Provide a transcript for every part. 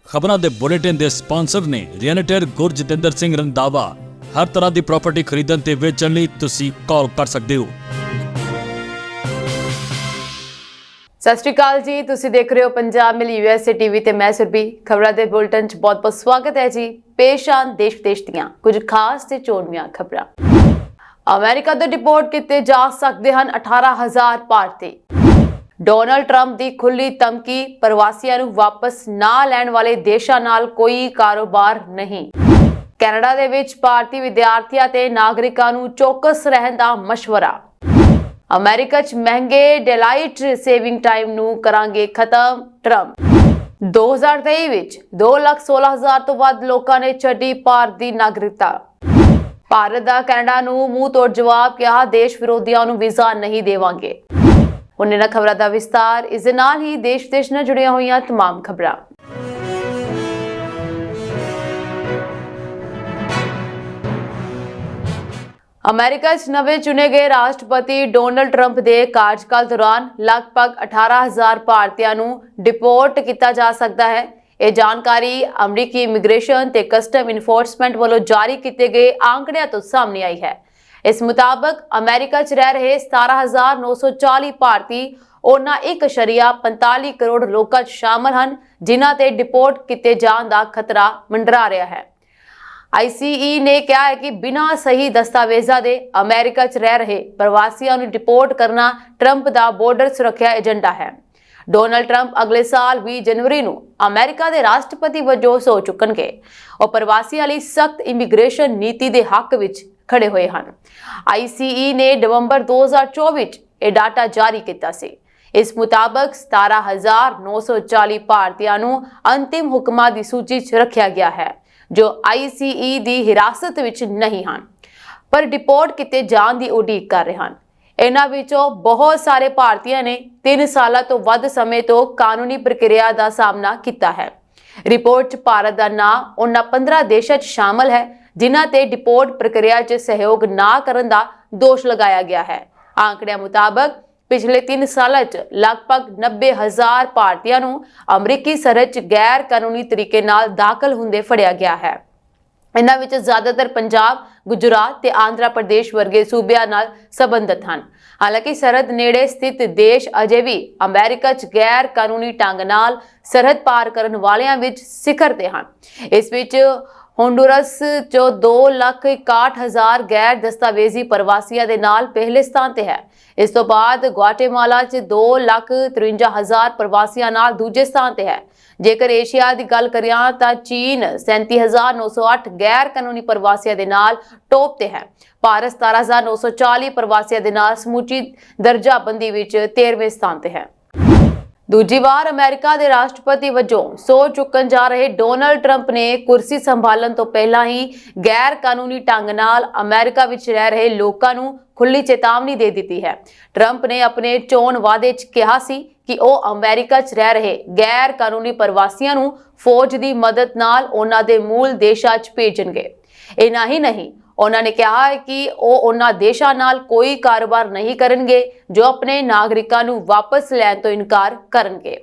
ਖਬਰਾਂ ਦੇ ਬੁਲੇਟਿਨ ਦੇ ਸਪਾਂਸਰ ਨੇ ਰੀਅਲਟਰ ਗੁਰਜਿੰਦਰ ਸਿੰਘ ਰੰਧਾਵਾ। ਹਰ ਤਰ੍ਹਾਂ ਦੀ ਪ੍ਰਾਪਰਟੀ ਖਰੀਦਣ ਤੇ ਵੇਚਣ ਲਈ ਤੁਸੀਂ ਕਾਲ ਕਰ ਸਕਦੇ ਹੋ। ਸਤਿ ਸ਼੍ਰੀ ਅਕਾਲ ਜੀ, ਤੁਸੀਂ ਦੇਖ ਰਹੇ ਹੋ ਪੰਜਾਬ ਮਿਲ USA ਟੀਵੀ ਤੇ ਮੈਂ ਸੁਰਭੀ। ਖਬਰਾਂ ਦੇ ਬੁਲੇਟਿਨ 'ਚ ਬਹੁਤ-ਬਹੁਤ ਸਵਾਗਤ ਹੈ ਜੀ। ਪੇਸ਼ ਆਨ ਦੇਸ਼ ਵਿਦੇਸ਼ ਦੀਆਂ ਕੁਝ ਖਾਸ ਤੇ ਚੋਣਵੀਆਂ ਖਬਰਾਂ। ਅਮਰੀਕਾ ਤੋਂ ਡਿਪੋਰਟ ਕੀਤੇ ਜਾ ਸਕਦੇ ਹਨ 18,000 ਭਾਰਤੀ। ਡੋਨਾਲਡ ਟਰੰਪ ਦੀ ਖੁੱਲੀ ਧਮਕੀ, ਪ੍ਰਵਾਸੀਆਂ ਨੂੰ ਵਾਪਸ ਨਾ ਲੈਣ ਵਾਲੇ ਦੇਸ਼ਾਂ ਨਾਲ ਕੋਈ ਕਾਰੋਬਾਰ ਨਹੀਂ। ਕੈਨੇਡਾ ਦੇ ਵਿੱਚ ਭਾਰਤੀ ਵਿਦਿਆਰਥੀਆਂ ਤੇ ਨਾਗਰਿਕਾਂ ਨੂੰ ਚੌਕਸ ਰਹਿਣ ਦਾ ਮਸ਼ਵਰਾ। ਅਮਰੀਕਾ 'ਚ ਮਹਿੰਗੇ ਡੇਲਾਈਟ ਸੇਵਿੰਗ ਟਾਈਮ ਨੂੰ ਕਰਾਂਗੇ ਖਤਮ ਟਰੰਪ। 2023 ਵਿੱਚ 2,16,000 ਤੋਂ ਵੱਧ ਲੋਕਾਂ ਨੇ ਛੱਡੀ ਭਾਰਤ ਦੀ ਨਾਗਰਿਕਤਾ। ਭਾਰਤ ਦਾ ਕੈਨੇਡਾ ਨੂੰ ਮੂੰਹ ਤੋੜ ਜਵਾਬ, ਕਿਹਾ ਦੇਸ਼ ਵਿਰੋਧੀਆਂ ਨੂੰ ਵੀਜ਼ਾ ਨਹੀਂ ਦੇਵਾਂਗੇ। ਹੁਣ ਇਹਨਾਂ ਖਬਰਾਂ ਦਾ ਵਿਸਤਾਰ। ਇਸ ਦੇ ਨਾਲ ਹੀ ਦੇਸ਼ ਵਿਦੇਸ਼ ਨਾਲ ਜੁੜੀਆਂ ਹੋਈਆਂ तमाम ਖਬਰਾਂ। ਅਮਰੀਕਾ 'ਚ ਨਵੇਂ ਚੁਣੇ ਗਏ ਰਾਸ਼ਟਰਪਤੀ ਡੋਨਾਲਡ ਟਰੰਪ ਦੇ ਕਾਰਜਕਾਲ ਦੌਰਾਨ ਲਗਭਗ 18,000 ਭਾਰਤੀਆਂ ਨੂੰ ਡਿਪੋਰਟ ਕੀਤਾ ਜਾ ਸਕਦਾ ਹੈ। ਇਹ ਜਾਣਕਾਰੀ ਅਮਰੀਕੀ ਇਮੀਗ੍ਰੇਸ਼ਨ ਤੇ ਕਸਟਮ ਇਨਫੋਰਸਮੈਂਟ ਵੱਲੋਂ ਜਾਰੀ ਕੀਤੇ ਗਏ ਆંકੜਿਆਂ ਤੋਂ ਸਾਹਮਣੇ ਆਈ ਹੈ। ਇਸ ਮੁਤਾਬਕ ਅਮਰੀਕਾ 'ਚ ਰਹਿ ਰਹੇ 17,940 ਭਾਰਤੀ ਉਹਨਾਂ 1.45 ਕਰੋੜ ਲੋਕਾਂ 'ਚ ਸ਼ਾਮਲ ਹਨ ਜਿਨ੍ਹਾਂ ਤੇ ਡਿਪੋਰਟ ਕੀਤੇ ਜਾਣ ਦਾ ਖਤਰਾ ਮੰਡਰਾ ਰਿਹਾ ਹੈ। ICE ਨੇ ਕਿਹਾ ਹੈ ਕਿ ਬਿਨਾਂ ਸਹੀ ਦਸਤਾਵੇਜ਼ਾਂ ਦੇ ਅਮਰੀਕਾ 'ਚ ਰਹਿ ਰਹੇ ਪ੍ਰਵਾਸੀਆਂ ਨੂੰ ਡਿਪੋਰਟ ਕਰਨਾ ਟਰੰਪ ਦਾ ਬਾਰਡਰ ਸੁਰੱਖਿਆ ਏਜੰਡਾ ਹੈ। ਡੋਨਾਲਡ ਟਰੰਪ ਅਗਲੇ ਸਾਲ 20 ਜਨਵਰੀ ਨੂੰ ਅਮਰੀਕਾ ਦੇ ਰਾਸ਼ਟਰਪਤੀ ਵਜੋਂ ਸਹੁੰ ਚੁੱਕਣਗੇ। ਉਹ ਪ੍ਰਵਾਸੀਆਂ ਲਈ ਸਖਤ ਇਮੀਗ੍ਰੇਸ਼ਨ ਨੀਤੀ ਦੇ ਹੱਕ ਵਿੱਚ ਖੜੇ ਹੋਏ ਹਨ। ICE ਨੇ ਨਵੰਬਰ 2024 ਚ ਇਹ ਡਾਟਾ ਜਾਰੀ ਕੀਤਾ ਸੀ। ਇਸ ਮੁਤਾਬਕ 17,940 ਭਾਰਤੀਆਂ ਨੂੰ ਅੰਤਿਮ ਹੁਕਮਾਂ ਦੀ ਸੂਚੀ 'ਚ ਰੱਖਿਆ ਗਿਆ ਹੈ ਜੋ ICE ਦੀ ਹਿਰਾਸਤ ਵਿੱਚ ਨਹੀਂ ਹਨ ਪਰ ਡਿਪੋਰਟ ਕੀਤੇ ਜਾਣ ਦੀ ਉਡੀਕ ਕਰ ਰਹੇ ਹਨ। ਇਹਨਾਂ ਵਿੱਚੋਂ ਬਹੁਤ ਸਾਰੇ ਭਾਰਤੀਆਂ ਨੇ 3 ਸਾਲਾਂ ਤੋਂ ਵੱਧ ਸਮੇਂ ਤੋਂ ਕਾਨੂੰਨੀ ਪ੍ਰਕਿਰਿਆ ਦਾ ਸਾਹਮਣਾ ਕੀਤਾ ਹੈ। ਰਿਪੋਰਟ 'ਚ ਭਾਰਤ ਦਾ ਨਾਂ ਉਹਨਾਂ 15 ਦੇਸ਼ਾਂ 'ਚ ਸ਼ਾਮਲ ਹੈ ਜਿਨ੍ਹਾਂ ਤੇ ਡਿਪੋਰਟ ਪ੍ਰਕਿਰਿਆ 'ਚ ਸਹਿਯੋਗ ਨਾ ਕਰਨ ਦਾ ਦੋਸ਼ ਲਗਾਇਆ ਗਿਆ ਹੈ। ਆંકੜਿਆਂ ਮੁਤਾਬਕ ਪਿਛਲੇ 3 ਸਾਲਾਂ 'ਚ ਲਗਭਗ 90,000 ਭਾਰਤੀਆਂ ਨੂੰ ਅਮਰੀਕੀ ਸਰਹੱਦ 'ਚ ਗੈਰ ਕਾਨੂੰਨੀ ਤਰੀਕੇ ਨਾਲ ਦਾਖਲ ਹੁੰਦੇ ਫੜਿਆ ਗਿਆ ਹੈ। ਇਹਨਾਂ ਵਿੱਚ ਜ਼ਿਆਦਾਤਰ ਪੰਜਾਬ, ਗੁਜਰਾਤ ਤੇ ਆਂਧਰਾ ਪ੍ਰਦੇਸ਼ ਵਰਗੇ ਸੂਬਿਆਂ ਨਾਲ ਸੰਬੰਧਿਤ ਹਨ। ਹਾਲਾਂਕਿ ਸਰਹੱਦ ਨੇੜੇ ਸਥਿਤ ਦੇਸ਼ ਅਜੇ ਵੀ ਅਮਰੀਕਾ 'ਚ ਗੈਰ ਕਾਨੂੰਨੀ ਢੰਗ ਨਾਲ ਸਰਹੱਦ ਪਾਰ ਕਰਨ ਵਾਲਿਆਂ ਵਿੱਚ ਸਿਖਰ ਤੇ ਹਨ। ਇਸ ਵਿੱਚ ਹੋਂਡੂਰਸ 'ਚ 2,61,000 ਗੈਰ ਦਸਤਾਵੇਜ਼ੀ ਪ੍ਰਵਾਸੀਆਂ ਦੇ ਨਾਲ ਪਹਿਲੇ ਸਥਾਨ ਤੇ ਹੈ। ਇਸ ਤੋਂ ਬਾਅਦ ਗੁਆਟੇਮਾਲਾ 'ਚ 2,53,000 ਪ੍ਰਵਾਸੀਆਂ ਨਾਲ ਦੂਜੇ ਸਥਾਨ ਤੇ ਹੈ। ਜੇਕਰ ਏਸ਼ੀਆ ਦੀ ਗੱਲ ਕਰੀਏ ਤਾਂ ਚੀਨ 37,908 ਗੈਰ ਕਾਨੂੰਨੀ ਪ੍ਰਵਾਸੀਆਂ ਦੇ ਨਾਲ ਟੌਪ ਤੇ ਹੈ। ਭਾਰਤ 17,940 ਪ੍ਰਵਾਸੀਆਂ ਦੇ ਨਾਲ ਸਮੁੱਚੀ ਦਰਜਾਬੰਦੀ ਵਿੱਚ 13ਵੇਂ ਸਥਾਨ ਤੇ ਹੈ। ਦੂਜੀ ਵਾਰ ਅਮਰੀਕਾ ਦੇ ਰਾਸ਼ਟਰਪਤੀ ਵਜੋਂ ਸਹੁੰ ਚੁੱਕਣ ਜਾ ਰਹੇ ਡੋਨਾਲਡ ਟਰੰਪ ਨੇ ਕੁਰਸੀ ਸੰਭਾਲਣ ਤੋਂ ਪਹਿਲਾਂ ਹੀ ਗੈਰ ਕਾਨੂੰਨੀ ਢੰਗ ਨਾਲ ਅਮਰੀਕਾ ਵਿੱਚ ਰਹਿ ਰਹੇ ਲੋਕਾਂ ਨੂੰ ਖੁੱਲੀ ਚੇਤਾਵਨੀ ਦੇ ਦਿੱਤੀ ਹੈ। ਟਰੰਪ ਨੇ ਆਪਣੇ ਚੋਣ ਵਾਅਦੇ 'ਚ ਕਿਹਾ ਸੀ ਕਿ ਉਹ ਅਮਰੀਕਾ 'ਚ ਰਹਿ ਰਹੇ ਗੈਰ ਕਾਨੂੰਨੀ ਪ੍ਰਵਾਸੀਆਂ ਨੂੰ ਫੌਜ ਦੀ ਮਦਦ ਨਾਲ ਉਹਨਾਂ ਦੇ ਮੂਲ ਦੇਸ਼ਾਂ 'ਚ ਭੇਜਣਗੇ। ਇੰਨਾ ਹੀ ਨਹੀਂ, ਉਹਨਾਂ ਨੇ ਕਿਹਾ ਹੈ ਕਿ ਉਹ ਉਹਨਾਂ ਦੇਸ਼ਾਂ ਨਾਲ ਕੋਈ ਕਾਰੋਬਾਰ ਨਹੀਂ ਕਰਨਗੇ ਜੋ ਆਪਣੇ ਨਾਗਰਿਕਾਂ ਨੂੰ ਵਾਪਸ ਲੈਣ ਤੋਂ ਇਨਕਾਰ ਕਰਨਗੇ।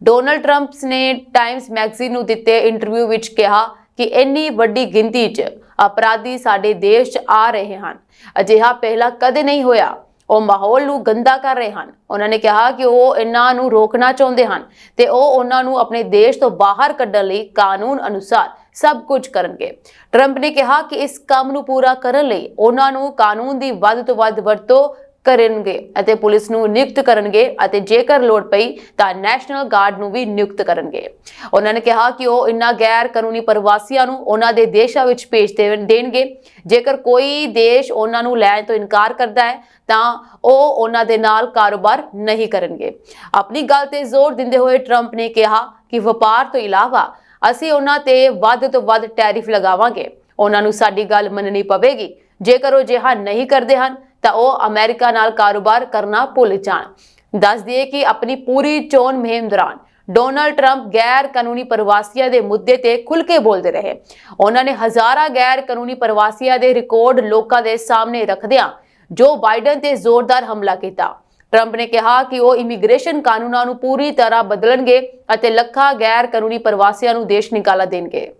ਡੋਨਾਲਡ ਟਰੰਪ ਨੇ ਟਾਈਮਸ ਮੈਗਜ਼ੀਨ ਨੂੰ ਦਿੱਤੇ ਇੰਟਰਵਿਊ ਵਿੱਚ ਕਿਹਾ ਕਿ ਇੰਨੀ ਵੱਡੀ ਗਿਣਤੀ 'ਚ ਅਪਰਾਧੀ ਸਾਡੇ ਦੇਸ਼ 'ਚ ਆ ਰਹੇ ਹਨ, ਅਜਿਹਾ ਪਹਿਲਾਂ ਕਦੇ ਨਹੀਂ ਹੋਇਆ। ਉਹ ਮਾਹੌਲ ਨੂੰ ਗੰਦਾ ਕਰ ਰਹੇ ਹਨ। ਉਹਨਾਂ ਨੇ ਕਿਹਾ ਕਿ ਉਹ ਇਹਨਾਂ ਨੂੰ ਰੋਕਣਾ ਚਾਹੁੰਦੇ ਹਨ ਤੇ ਉਹ ਉਹਨਾਂ ਨੂੰ ਆਪਣੇ ਦੇਸ਼ ਤੋਂ ਬਾਹਰ ਕੱਢਣ ਲਈ ਕਾਨੂੰਨ ਅਨੁਸਾਰ ਸਭ ਕੁਝ ਕਰਨਗੇ। ਟਰੰਪ ਨੇ ਕਿਹਾ ਕਿ ਇਸ ਕੰਮ ਨੂੰ ਪੂਰਾ ਕਰਨ ਲਈ ਉਹਨਾਂ ਨੂੰ ਕਾਨੂੰਨ ਦੀ ਵੱਧ ਤੋਂ ਵੱਧ ਵਰਤੋਂ ਕਰਨਗੇ ਅਤੇ ਪੁਲਿਸ ਨੂੰ ਨਿਯੁਕਤ ਕਰਨਗੇ ਅਤੇ ਜੇਕਰ ਲੋੜ ਪਈ ਤਾਂ ਨੈਸ਼ਨਲ ਗਾਰਡ ਨੂੰ ਵੀ ਨਿਯੁਕਤ ਕਰਨਗੇ। ਉਹਨਾਂ ਨੇ ਕਿਹਾ ਕਿ ਉਹ ਇਨ੍ਹਾਂ ਗੈਰ ਕਾਨੂੰਨੀ ਪ੍ਰਵਾਸੀਆਂ ਨੂੰ ਉਹਨਾਂ ਦੇ ਦੇਸ਼ਾਂ ਵਿੱਚ ਭੇਜ ਦੇਣਗੇ। ਜੇਕਰ ਕੋਈ ਦੇਸ਼ ਉਹਨਾਂ ਨੂੰ ਲੈਣ ਤੋਂ ਇਨਕਾਰ ਕਰਦਾ ਹੈ ਤਾਂ ਉਹ ਉਹਨਾਂ ਦੇ ਨਾਲ ਕਾਰੋਬਾਰ ਨਹੀਂ ਕਰਨਗੇ। ਆਪਣੀ ਗੱਲ ਤੇ ਜ਼ੋਰ ਦਿੰਦੇ ਹੋਏ ਟਰੰਪ ਨੇ ਕਿਹਾ ਕਿ ਵਪਾਰ ਤੋਂ ਇਲਾਵਾ ਅਸੀਂ ਉਹਨਾਂ ਤੇ ਵੱਧ ਤੋਂ ਵੱਧ ਟੈਰਿਫ ਲਗਾਵਾਂਗੇ। ਉਹਨਾਂ ਨੂੰ ਸਾਡੀ ਗੱਲ ਮੰਨਣੀ ਪਵੇਗੀ। ਜੇਕਰ ਉਹ ਅਜਿਹਾ ਨਹੀਂ ਕਰਦੇ ਹਨ ਤਾਂ ਉਹ ਅਮਰੀਕਾ ਨਾਲ ਕਾਰੋਬਾਰ ਕਰਨਾ ਭੁੱਲ ਜਾਣ। ਦੱਸ ਦਈਏ ਕਿ ਆਪਣੀ ਪੂਰੀ ਚੋਣ ਮੁਹਿੰਮ ਦੌਰਾਨ ਡੋਨਾਲਡ ਟਰੰਪ ਗੈਰ ਕਾਨੂੰਨੀ ਪ੍ਰਵਾਸੀਆਂ ਦੇ ਮੁੱਦੇ ਤੇ ਖੁੱਲ੍ਹ ਕੇ ਬੋਲਦੇ ਰਹੇ। ਉਹਨਾਂ ਨੇ ਹਜ਼ਾਰਾਂ ਗੈਰ ਕਾਨੂੰਨੀ ਪ੍ਰਵਾਸੀਆਂ ਦੇ ਰਿਕਾਰਡ ਲੋਕਾਂ ਦੇ ਸਾਹਮਣੇ ਰੱਖਦਿਆਂ ਜੋ ਬਾਈਡਨ ਤੇ ਜ਼ੋਰਦਾਰ ਹਮਲਾ ਕੀਤਾ। ਟਰੰਪ ਨੇ ਕਿਹਾ ਕਿ ਉਹ ਇਮੀਗ੍ਰੇਸ਼ਨ ਕਾਨੂੰਨਾਂ ਨੂੰ ਪੂਰੀ ਤਰ੍ਹਾਂ ਬਦਲਣਗੇ ਅਤੇ ਲੱਖਾਂ ਗੈਰ ਕਾਨੂੰਨੀ ਪ੍ਰਵਾਸੀਆਂ ਨੂੰ ਦੇਸ਼ ਨਿਕਾਲਾ ਦੇਣਗੇ।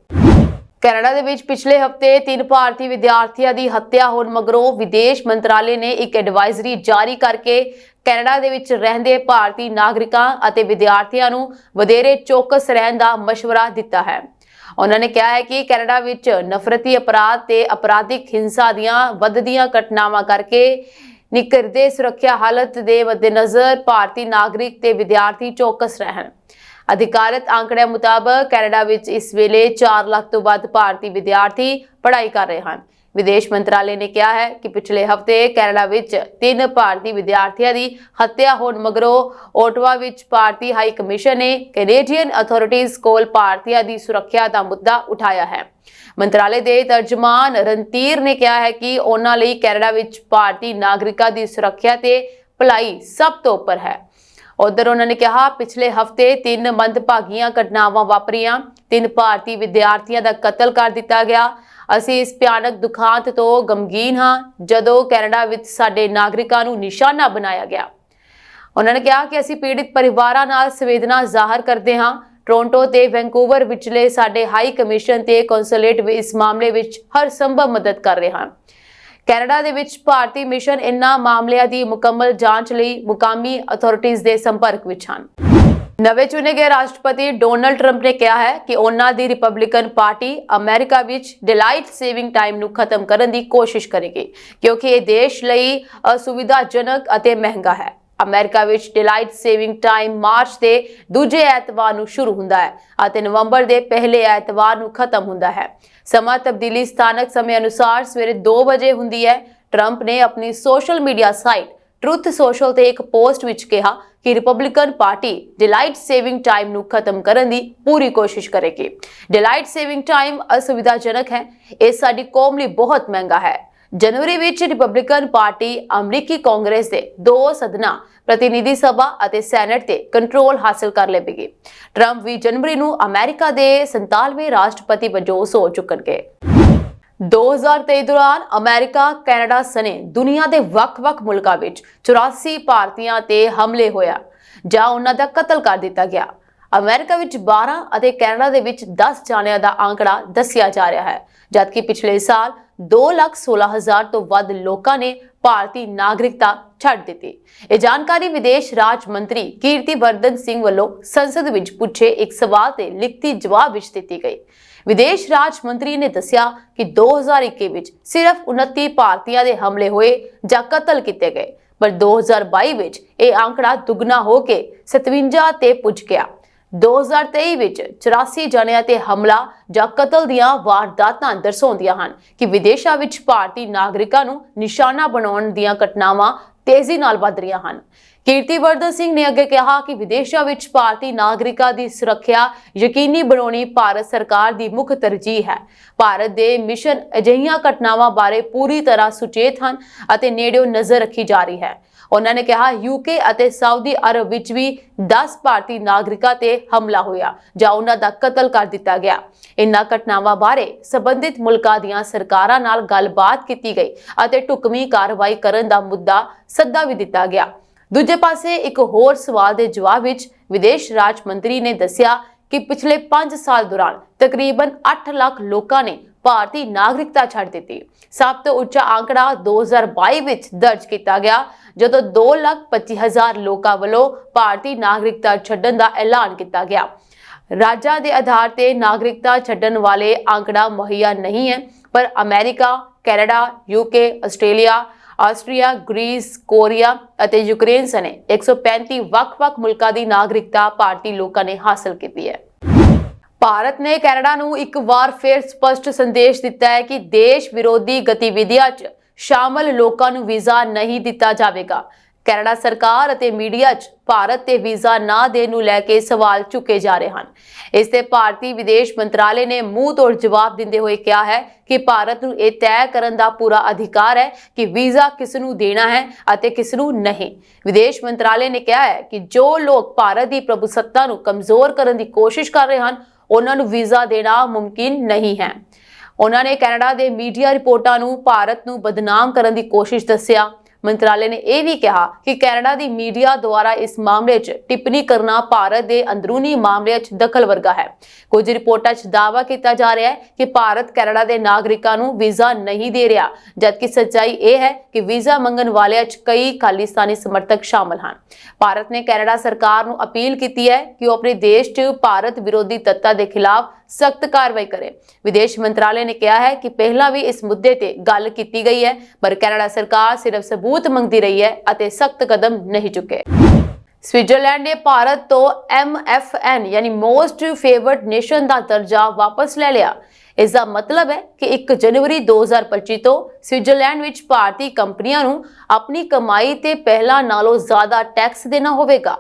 ਕੈਨੇਡਾ ਦੇ ਵਿੱਚ ਪਿਛਲੇ ਹਫਤੇ 3 ਭਾਰਤੀ ਵਿਦਿਆਰਥੀਆਂ ਦੀ ਹੱਤਿਆ ਹੋਣ ਮਗਰੋਂ ਵਿਦੇਸ਼ ਮੰਤਰਾਲੇ ਨੇ ਇੱਕ ਐਡਵਾਈਜ਼ਰੀ ਜਾਰੀ ਕਰਕੇ ਕੈਨੇਡਾ ਦੇ ਵਿੱਚ ਰਹਿੰਦੇ ਭਾਰਤੀ ਨਾਗਰਿਕਾਂ ਅਤੇ ਵਿਦਿਆਰਥੀਆਂ ਨੂੰ ਵਧੇਰੇ ਚੌਕਸ ਰਹਿਣ ਦਾ ਮਸ਼ਵਰਾ ਦਿੱਤਾ ਹੈ। ਉਹਨਾਂ ਨੇ ਕਿਹਾ ਹੈ ਕਿ ਕੈਨੇਡਾ ਵਿੱਚ ਨਫ਼ਰਤੀ ਅਪਰਾਧ ਤੇ ਅਪਰਾਧਿਕ ਹਿੰਸਾ ਦੀਆਂ ਵੱਧਦੀਆਂ ਘਟਨਾਵਾਂ ਕਰਕੇ ਨਿਖਰਦੇ ਸੁਰੱਖਿਆ ਹਾਲਤ ਦੇ ਮੱਦੇਨਜ਼ਰ ਭਾਰਤੀ ਨਾਗਰਿਕ ਤੇ ਵਿਦਿਆਰਥੀ ਚੌਕਸ ਰਹਿਣ। ਅਧਿਕਾਰਤ ਅੰਕੜਿਆਂ ਮੁਤਾਬਕ ਕੈਨੇਡਾ ਵਿੱਚ ਇਸ ਵੇਲੇ 4 ਲੱਖ ਤੋਂ ਵੱਧ ਭਾਰਤੀ ਵਿਦਿਆਰਥੀ ਪੜ੍ਹਾਈ ਕਰ ਰਹੇ ਹਨ। ਵਿਦੇਸ਼ ਮੰਤਰਾਲੇ ਨੇ ਕਿਹਾ ਹੈ ਕਿ ਪਿਛਲੇ ਹਫਤੇ ਕੈਨੇਡਾ ਵਿੱਚ 3 ਭਾਰਤੀ ਵਿਦਿਆਰਥੀਆਂ ਦੀ ਹੱਤਿਆ ਹੋਣ ਮਗਰੋਂ ਓਟਵਾ ਵਿੱਚ ਭਾਰਤੀ ਹਾਈ ਕਮਿਸ਼ਨ ਨੇ ਕੈਨੇਡੀਅਨ ਅਥਾਰਟੀਜ਼ ਕੋਲ ਭਾਰਤੀਆਂ ਦੀ ਸੁਰੱਖਿਆ ਦਾ ਮੁੱਦਾ ਉਠਾਇਆ ਹੈ। ਮੰਤਰਾਲੇ ਦੇ ਤਰਜਮਾਨ ਰਣਧੀਰ ਨੇ ਕਿਹਾ ਹੈ ਕਿ ਉਹਨਾਂ ਲਈ ਕੈਨੇਡਾ ਵਿੱਚ ਭਾਰਤੀ ਨਾਗਰਿਕਾਂ ਦੀ ਸੁਰੱਖਿਆ ਤੇ ਭਲਾਈ ਸਭ ਤੋਂ ਉੱਪਰ ਹੈ। ਉਧਰ ਉਹਨਾਂ ਨੇ ਕਿਹਾ ਪਿਛਲੇ ਹਫਤੇ 3 ਮੰਦਭਾਗੀਆਂ ਘਟਨਾਵਾਂ ਵਾਪਰੀਆਂ, 3 ਭਾਰਤੀ ਵਿਦਿਆਰਥੀਆਂ ਦਾ ਕਤਲ ਕਰ ਦਿੱਤਾ ਗਿਆ। ਅਸੀਂ ਇਸ ਭਿਆਨਕ ਦੁਖਾਂਤ ਤੋਂ ਗਮਗੀਨ ਹਾਂ ਜਦੋਂ ਕੈਨੇਡਾ ਵਿੱਚ ਸਾਡੇ ਨਾਗਰਿਕਾਂ ਨੂੰ ਨਿਸ਼ਾਨਾ ਬਣਾਇਆ ਗਿਆ। ਉਹਨਾਂ ਨੇ ਕਿਹਾ ਕਿ ਅਸੀਂ ਪੀੜਿਤ ਪਰਿਵਾਰਾਂ ਨਾਲ ਸੰਵੇਦਨਾ ਜ਼ਾਹਰ ਕਰਦੇ ਹਾਂ। ਟੋਰਾਂਟੋ ਤੇ ਵੈਨਕੂਵਰ ਵਿਚਲੇ ਸਾਡੇ ਹਾਈ ਕਮਿਸ਼ਨ ਤੇ ਕੌਂਸੂਲੇਟ ਵੀ ਇਸ ਮਾਮਲੇ ਵਿੱਚ ਹਰ ਸੰਭਵ ਮਦਦ ਕਰ ਰਹੇ ਹਨ। ਕੈਨੇਡਾ ਦੇ ਵਿੱਚ ਭਾਰਤੀ ਮਿਸ਼ਨ ਇਨ੍ਹਾਂ ਮਾਮਲਿਆਂ ਦੀ ਮੁਕੰਮਲ ਜਾਂਚ ਲਈ ਮੁਕਾਮੀ ਅਥਾਰਟੀਜ਼ ਦੇ ਸੰਪਰਕ ਵਿੱਚ ਹਨ। ਨਵੇਂ ਚੁਣੇ ਗਏ ਰਾਸ਼ਟਰਪਤੀ ਡੋਨਾਲਡ ਟਰੰਪ ਨੇ ਕਿਹਾ ਹੈ ਕਿ ਉਹਨਾਂ ਦੀ ਰਿਪਬਲਿਕਨ ਪਾਰਟੀ ਅਮਰੀਕਾ ਵਿੱਚ ਡੇਲਾਈਟ ਸੇਵਿੰਗ ਟਾਈਮ ਨੂੰ ਖਤਮ ਕਰਨ ਦੀ ਕੋਸ਼ਿਸ਼ ਕਰੇਗੀ ਕਿਉਂਕਿ ਇਹ ਦੇਸ਼ ਲਈ ਅਸੁਵਿਧਾਜਨਕ ਅਤੇ ਮਹਿੰਗਾ ਹੈ। ਅਮਰੀਕਾ ਵਿੱਚ ਡੇਲਾਈਟ ਸੇਵਿੰਗ ਟਾਈਮ ਮਾਰਚ ਦੇ ਦੂਜੇ ਐਤਵਾਰ ਨੂੰ ਸ਼ੁਰੂ ਹੁੰਦਾ ਹੈ ਅਤੇ ਨਵੰਬਰ ਦੇ ਪਹਿਲੇ ਐਤਵਾਰ ਨੂੰ ਖਤਮ ਹੁੰਦਾ ਹੈ। ਸਮਾਂ ਤਬਦੀਲੀ ਸਥਾਨਕ ਸਮੇਂ ਅਨੁਸਾਰ ਸਵੇਰੇ 2 ਵਜੇ ਹੁੰਦੀ ਹੈ। ਟਰੰਪ ਨੇ ਆਪਣੀ social media site truth social ਤੇ ਇੱਕ ਪੋਸਟ ਵਿੱਚ ਕਿਹਾ ਕਿ Republican party daylight saving time ਨੂੰ ਖਤਮ ਕਰਨ ਦੀ ਪੂਰੀ ਕੋਸ਼ਿਸ਼ ਕਰੇਗੀ। ਡੇਲਾਈਟ ਸੇਵਿੰਗ ਟਾਈਮ ਅਸੁਵਿਧਾਜਨਕ ਹੈ। ਇਹ ਸਾਡੀ ਕੌਮ ਲਈ ਬਹੁਤ ਮਹਿੰਗਾ ਹੈ। ਜਨਵਰੀ ਵਿੱਚ ਰਿਪਬਲਿਕਨ ਪਾਰਟੀ ਅਮਰੀਕੀ ਕਾਂਗਰਸ ਦੇ 2 ਸਦਨਾਂ ਪ੍ਰਤੀਨਿਧੀ ਸਭਾ ਅਤੇ ਸੈਨੇਟ ਤੇ ਕੰਟਰੋਲ ਹਾਸਲ ਕਰ ਲਵੇਗੀ। ਟਰੰਪ 20 ਜਨਵਰੀ ਨੂੰ ਅਮਰੀਕਾ ਦੇ 47ਵੇਂ ਰਾਸ਼ਟਰਪਤੀ ਵਜੋਂ ਸਹੁੰ ਚੁੱਕਣਗੇ। 2023 ਦੌਰਾਨ ਅਮਰੀਕਾ, ਕੈਨੇਡਾ ਸਣੇ ਦੁਨੀਆ ਦੇ ਵੱਖ-ਵੱਖ ਮੁਲਕਾਂ ਵਿੱਚ 84 ਭਾਰਤੀਆਂ ਤੇ ਹਮਲੇ ਹੋਇਆ ਜਾਂ ਉਹਨਾਂ ਦਾ ਕਤਲ ਕਰ ਦਿੱਤਾ ਗਿਆ। ਅਮਰੀਕਾ ਵਿੱਚ 12 ਅਤੇ ਕੈਨੇਡਾ ਦੇ ਵਿੱਚ 10 ਜਾਣਿਆਂ ਦਾ ਅੰਕੜਾ ਦੱਸਿਆ ਜਾ ਰਿਹਾ ਹੈ, ਜਦਕਿ ਪਿਛਲੇ ਸਾਲ 2,16,000 ਤੋਂ ਵੱਧ ਲੋਕਾਂ ਨੇ ਭਾਰਤੀ ਨਾਗਰਿਕਤਾ ਛੱਡ ਦਿੱਤੀ। ਇਹ ਜਾਣਕਾਰੀ ਵਿਦੇਸ਼ ਰਾਜ ਮੰਤਰੀ ਕੀਰਤੀਵਰਧਨ ਸਿੰਘ ਵੱਲੋਂ ਸੰਸਦ ਵਿੱਚ ਪੁੱਛੇ ਇੱਕ ਸਵਾਲ ਤੇ ਲਿਖਤੀ ਜਵਾਬ ਵਿੱਚ ਦਿੱਤੀ ਗਈ। ਵਿਦੇਸ਼ ਰਾਜ ਮੰਤਰੀ ਨੇ ਦੱਸਿਆ ਕਿ 2021 ਵਿੱਚ ਸਿਰਫ 29 ਭਾਰਤੀਆਂ ਦੇ ਹਮਲੇ ਹੋਏ ਜਾਂ ਕਤਲ ਕੀਤੇ ਗਏ, ਪਰ 2022 ਵਿੱਚ ਇਹ ਅੰਕੜਾ ਦੁੱਗਣਾ ਹੋ ਕੇ 57 ਤੇ ਪੁੱਜ ਗਿਆ। 2023 ਵਿੱਚ 84 ਜਣਿਆਂ ਤੇ ਹਮਲਾ ਜਾਂ ਕਤਲ ਦੀਆਂ ਵਾਰਦਾਤਾਂ ਦਰਸਾਉਂਦੀਆਂ ਹਨ ਕਿ ਵਿਦੇਸ਼ਾਂ ਵਿੱਚ ਭਾਰਤੀ ਨਾਗਰਿਕਾਂ ਨੂੰ ਨਿਸ਼ਾਨਾ ਬਣਾਉਣ ਦੀਆਂ ਘਟਨਾਵਾਂ ਤੇਜ਼ੀ ਨਾਲ ਵਧ ਰਹੀਆਂ ਹਨ। ਕੀਰਤੀਵਰਧਨ ਸਿੰਘ ਨੇ ਅੱਗੇ ਕਿਹਾ ਕਿ ਵਿਦੇਸ਼ਾਂ ਵਿੱਚ ਭਾਰਤੀ ਨਾਗਰਿਕਾਂ ਦੀ ਸੁਰੱਖਿਆ ਯਕੀਨੀ ਬਣਾਉਣੀ ਭਾਰਤ ਸਰਕਾਰ ਦੀ ਮੁੱਖ ਤਰਜੀਹ ਹੈ। ਭਾਰਤ ਦੇ ਮਿਸ਼ਨ ਅਜਿਹੀਆਂ ਘਟਨਾਵਾਂ ਬਾਰੇ ਪੂਰੀ ਤਰ੍ਹਾਂ ਸੁਚੇਤ ਹਨ ਅਤੇ ਨੇੜਿਓਂ ਨਜ਼ਰ ਰੱਖੀ ਜਾ ਰਹੀ ਹੈ। ਉਹਨਾਂ ਨੇ ਕਿਹਾ ਯੂਕੇ ਅਤੇ ਸਾਊਦੀ ਅਰਬ ਵਿੱਚ ਵੀ 10 ਭਾਰਤੀ ਨਾਗਰਿਕਾਂ ਤੇ ਹਮਲਾ ਹੋਇਆ ਜਾਂ ਉਹਨਾਂ ਦਾ ਕਤਲ ਕਰ ਦਿੱਤਾ ਗਿਆ। ਇਨ੍ਹਾਂ ਘਟਨਾਵਾਂ ਬਾਰੇ ਸੰਬੰਧਿਤ ਮੁਲਕਾਂ ਦੀਆਂ ਸਰਕਾਰਾਂ ਨਾਲ ਗੱਲਬਾਤ ਕੀਤੀ ਗਈ ਅਤੇ ਢੁਕਵੀਂ ਕਾਰਵਾਈ ਕਰਨ ਦਾ ਮੁੱਦਾ ਸੱਦਾ ਵੀ ਦਿੱਤਾ ਗਿਆ। ਦੂਜੇ ਪਾਸੇ ਇੱਕ ਹੋਰ ਸਵਾਲ ਦੇ ਜਵਾਬ ਵਿੱਚ ਵਿਦੇਸ਼ ਰਾਜ ਮੰਤਰੀ ਨੇ ਦੱਸਿਆ ਕਿ ਪਿਛਲੇ 5 ਸਾਲ ਦੌਰਾਨ ਤਕਰੀਬਨ 8 ਲੱਖ ਲੋਕਾਂ ਨੇ ਭਾਰਤੀ ਨਾਗਰਿਕਤਾ ਛੱਡ ਦਿੱਤੀ। ਸਭ ਤੋਂ ਉੱਚਾ ਅੰਕੜਾ 2022 ਵਿੱਚ ਦਰਜ ਕੀਤਾ ਗਿਆ ਜਦੋਂ 2,25,000 ਲੋਕਾਂ ਵੱਲੋਂ ਭਾਰਤੀ ਨਾਗਰਿਕਤਾ ਛੱਡਣ ਦਾ ਐਲਾਨ ਕੀਤਾ ਗਿਆ। ਰਾਜਾਂ ਦੇ ਆਧਾਰ ਤੇ ਨਾਗਰਿਕਤਾ ਛੱਡਣ ਵਾਲੇ ਅੰਕੜਾ ਮੁਹੱਈਆ ਨਹੀਂ ਹੈ, ਪਰ ਅਮਰੀਕਾ, Canada, UK, Australia, Austria, Greece, Korea ਅਤੇ ਯੂਕਰੇਨ ਸਣੇ 135 ਵੱਖ-ਵੱਖ ਮੁਲਕਾਂ ਦੀ ਨਾਗਰਿਕਤਾ ਭਾਰਤੀ ਲੋਕਾਂ ਨੇ ਹਾਸਲ ਕੀਤੀ ਹੈ। ਭਾਰਤ ਨੇ ਕੈਨੇਡਾ ਨੂੰ ਇੱਕ ਵਾਰ ਫਿਰ ਸਪਸ਼ਟ ਸੰਦੇਸ਼ ਦਿੱਤਾ ਹੈ ਕਿ ਦੇਸ਼ ਵਿਰੋਧੀ ਗਤੀਵਿਧੀਆਂ 'ਚ ਸ਼ਾਮਲ ਲੋਕਾਂ ਨੂੰ ਵੀਜ਼ਾ ਨਹੀਂ ਦਿੱਤਾ ਜਾਵੇਗਾ। ਕੈਨੇਡਾ ਸਰਕਾਰ ਅਤੇ ਮੀਡੀਆ 'ਚ ਭਾਰਤ ਤੇ ਵੀਜ਼ਾ ਨਾ ਦੇਣ ਨੂੰ ਲੈ ਕੇ ਸਵਾਲ ਚੁੱਕੇ ਜਾ ਰਹੇ ਹਨ। ਇਸ ਤੇ ਭਾਰਤੀ ਵਿਦੇਸ਼ ਮੰਤਰਾਲੇ ਨੇ ਮੂੰਹ ਤੋੜ ਜਵਾਬ ਦਿੰਦੇ ਹੋਏ ਕਿਹਾ ਹੈ ਕਿ ਭਾਰਤ ਨੂੰ ਇਹ ਤੈਅ ਕਰਨ ਦਾ ਪੂਰਾ ਅਧਿਕਾਰ ਹੈ ਕਿ ਵੀਜ਼ਾ ਕਿਸ ਨੂੰ ਦੇਣਾ ਹੈ ਅਤੇ ਕਿਸ ਨੂੰ ਨਹੀਂ। ਵਿਦੇਸ਼ ਮੰਤਰਾਲੇ ਨੇ ਕਿਹਾ ਹੈ ਕਿ ਜੋ ਲੋਕ ਭਾਰਤ ਦੀ ਪ੍ਰਭੂਸੱਤਾ ਨੂੰ ਕਮਜ਼ੋਰ ਕਰਨ ਦੀ ਕੋਸ਼ਿਸ਼ ਕਰ ਰਹੇ ਹਨ, ਉਹਨਾਂ ਨੂੰ ਵੀਜ਼ਾ ਦੇਣਾ ਮੁਮਕਿਨ ਨਹੀਂ ਹੈ। ਉਹਨਾਂ ਨੇ ਕੈਨੇਡਾ ਦੇ ਮੀਡੀਆ ਰਿਪੋਰਟਾਂ ਨੂੰ ਭਾਰਤ ਨੂੰ ਬਦਨਾਮ ਕਰਨ ਦੀ ਕੋਸ਼ਿਸ਼ ਦੱਸਿਆ। ਮੰਤਰਾਲੇ ਨੇ ਇਹ ਵੀ ਕਿਹਾ ਕਿ ਕੈਨੇਡਾ ਦੀ ਮੀਡੀਆ ਦੁਆਰਾ ਇਸ ਮਾਮਲੇ 'ਚ ਟਿੱਪਣੀ ਕਰਨਾ ਭਾਰਤ ਦੇ ਅੰਦਰੂਨੀ ਮਾਮਲਿਆਂ 'ਚ ਦਖਲ ਵਰਗਾ ਹੈ। ਕੁਝ ਰਿਪੋਰਟਾਂ 'ਚ ਦਾਅਵਾ ਕੀਤਾ ਜਾ ਰਿਹਾ ਹੈ ਕਿ ਭਾਰਤ ਕੈਨੇਡਾ ਦੇ ਨਾਗਰਿਕਾਂ ਨੂੰ ਵੀਜ਼ਾ ਨਹੀਂ ਦੇ ਰਿਹਾ, ਜਦਕਿ ਸੱਚਾਈ ਇਹ ਹੈ ਕਿ ਵੀਜ਼ਾ ਮੰਗਣ ਵਾਲਿਆਂ 'ਚ ਕਈ ਖਾਲਿਸਤਾਨੀ ਸਮਰਥਕ ਸ਼ਾਮਲ ਹਨ। ਭਾਰਤ ਨੇ ਕੈਨੇਡਾ ਸਰਕਾਰ ਨੂੰ ਅਪੀਲ ਕੀਤੀ ਹੈ ਕਿ ਉਹ ਆਪਣੇ ਦੇਸ਼ 'ਚ ਭਾਰਤ ਵਿਰੋਧੀ ਤੱਤਾਂ ਦੇ ਖਿਲਾਫ ਸਖਤ ਕਾਰਵਾਈ करे। विदेश मंत्रालय ने कहा है कि पहला भी इस मुद्दे ते गल की गई है, पर कनाडा सरकार सिर्फ सबूत मंगती रही है अते सख्त कदम नहीं चुके। स्विट्जरलैंड ने भारत तो MFN यानी मोस्ट फेवर्ड नेशन का दर्जा वापस ले लिया। इसका मतलब है कि 1 जनवरी 2025 तो स्विट्जरलैंड विच भारतीय कंपनियां नूं अपनी कमाई ते पहला नालों ज्यादा टैक्स देना होवेगा।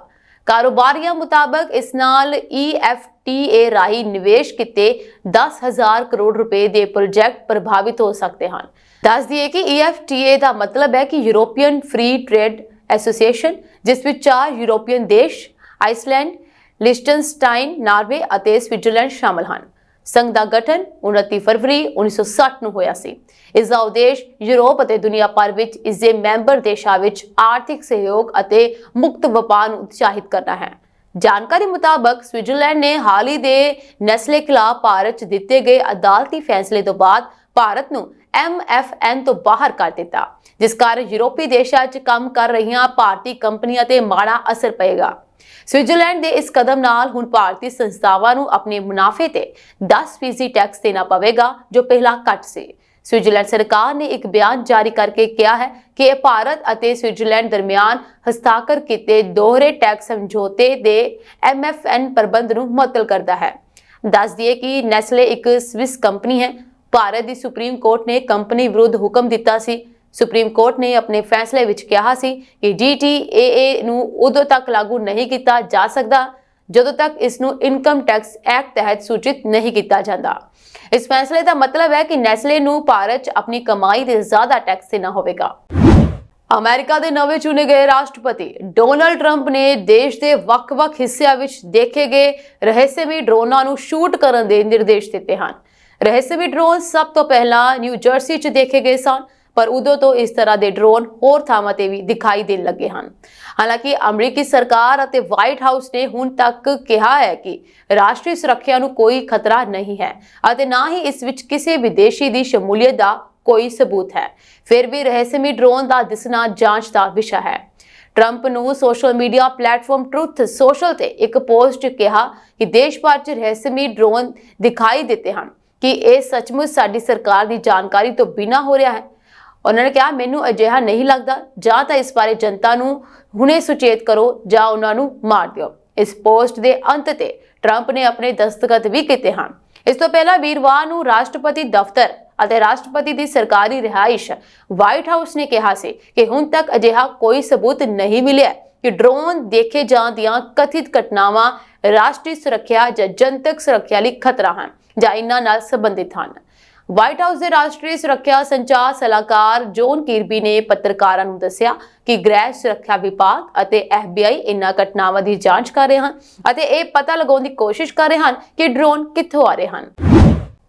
कारोबारियों मुताबिक इस नाल EFTA राही निवेश किते 10,000 करोड़ रुपए के प्रोजेक्ट प्रभावित हो सकते हैं। दस दिए कि EFTA का मतलब है कि यूरोपियन फ्री ट्रेड एसोसिएशन, जिस में 4 यूरोपियन देश आइसलैंड, लिस्टनस्टाइन, नार्वे और स्विट्जरलैंड शामिल हैं। संघ का गठन 29 फरवरी 1960 ਨੂੰ ਹੋਇਆ ਸੀ। ਇਸ ਦਾ ਉਦੇਸ਼ ਯੂਰਪ ਅਤੇ ਦੁਨੀਆ ਭਰ ਵਿੱਚ ਇਸ ਦੇ ਮੈਂਬਰ ਦੇਸ਼ਾਂ ਵਿੱਚ ਆਰਥਿਕ ਸਹਿਯੋਗ ਅਤੇ ਮੁਕਤ ਵਪਾਰ ਨੂੰ ਉਤਸ਼ਾਹਿਤ ਕਰਨਾ ਹੈ। ਜਾਣਕਾਰੀ ਮੁਤਾਬਕ ਸਵਿਟਜ਼ਰਲੈਂਡ ਨੇ ਹਾਲ ਹੀ ਦੇ ਨੈਸਲੇ ਖਿਲਾਫ ਭਾਰਤ 'ਚ ਦਿੱਤੇ ਗਏ ਅਦਾਲਤੀ ਫੈਸਲੇ ਤੋਂ ਬਾਅਦ ਭਾਰਤ ਨੂੰ MFN ਤੋਂ ਬਾਹਰ ਕਰ ਦਿੱਤਾ, ਜਿਸ ਕਾਰਨ ਯੂਰਪੀ ਦੇਸ਼ਾਂ 'ਚ ਕੰਮ ਕਰ ਰਹੀਆਂ ਭਾਰਤੀ ਕੰਪਨੀਆਂ ਤੇ ਮਾੜਾ ਅਸਰ ਪਏਗਾ। स्विट्जरलैंड के इस कदम नाल हुण भारतीय संस्थावां नूं अपने मुनाफे ते 10% टैक्स देना पवेगा, जो पहला घट सी। स्विट्जरलैंड सरकार ने एक बयान जारी करके कहा है कि भारत और स्विट्जरलैंड दरमियान हस्ताक्षर किए दोहरे टैक्स समझौते के MFN प्रबंध नूं मुअत्तल करता है। दस दिए कि नेस्ले एक स्विस कंपनी है। भारत की सुप्रीम कोर्ट ने कंपनी विरुद्ध हुक्म दिता सी। सुप्रीम कोर्ट ने अपने फैसले विच कहा सी कि DTAA नूं उदों तक लागू नहीं किया जा सकता ਜਦੋਂ तक इसनूं इनकम टैक्स एक्ट तहत सूचित नहीं किया जाता। इस फैसले का मतलब है कि नेस्ले नूं भारत 'च अपनी कमाई ते ज़्यादा टैक्स देना होवेगा। अमेरिका के नवे चुने गए राष्ट्रपति डोनाल्ड ट्रंप ने देश के ਵੱਖ-ਵੱਖ ਹਿੱਸਿਆਂ ਵਿੱਚ ਦੇਖੇ ਗਏ ਰਹੱਸਮਈ ਡਰੋਨਾਂ ਨੂੰ ਸ਼ੂਟ ਕਰਨ ਦੇ ਨਿਰਦੇਸ਼ ਦਿੱਤੇ ਹਨ। ਰਹੱਸਮਈ ਡਰੋਨ ਸਭ ਤੋਂ ਪਹਿਲਾਂ ਨਿਊ ਜਰਸੀ 'ਚ ਦੇਖੇ ਗਏ ਸਨ, पर उदों तो इस तरह के ड्रोन होर थावां ते भी दिखाई देन लगे हैं। हालांकि अमरीकी सरकार और व्हाइट हाउस ने हुण तक कहा है कि राष्ट्रीय सुरक्षा नूं कोई खतरा नहीं है और ना ही इस विच किसी विदेशी की शमूलियत का कोई सबूत है। फिर भी रहस्यमई ड्रोन का दिसना जांच का विषय है। ट्रंप नूं social media platform truth social ते एक पोस्ट कहा कि देश भर च रहस्यमई ड्रोन दिखाई देते हैं कि यह सचमुच साडी सरकार की जानकारी तो बिना हो रहा है। उन्होंने कहा, मैनू अजिहा नहीं लगता, जां तां इस बारे जनता नूं हुणे सुचेत करो जां उन्हां नूं मार दिओ। इस पोस्ट के अंत ते ट्रंप ने अपने दस्तखत भी कीते हैं। इस तो पहला वीरवार नूं राष्ट्रपति दफ्तर ਅਤੇ राष्ट्रपति की सरकारी रिहाइश व्हाइट हाउस ने कहा सी कि हुण तक अजिहा कोई सबूत नहीं मिलिया कि ड्रोन देखे जाण दीआं कथित घटनावां राष्ट्रीय सुरक्षा ਜਾਂ जनतक सुरक्षा ਲਈ खतरा हैं ਜਾਂ इन्हां नाल संबंधित हैं। व्हाइट हाउस के राष्ट्रीय सुरक्षा संचार सलाहकार जॉन किरबी ने पत्रकारां नूं दस्सिया कि गृह सुरक्षा विभाग और FBI इन्हां घटनावां की जांच कर रहे हैं और यह पता लगाने की कोशिश कर रहे हैं कि ड्रोन कित्थों आ रहे हैं।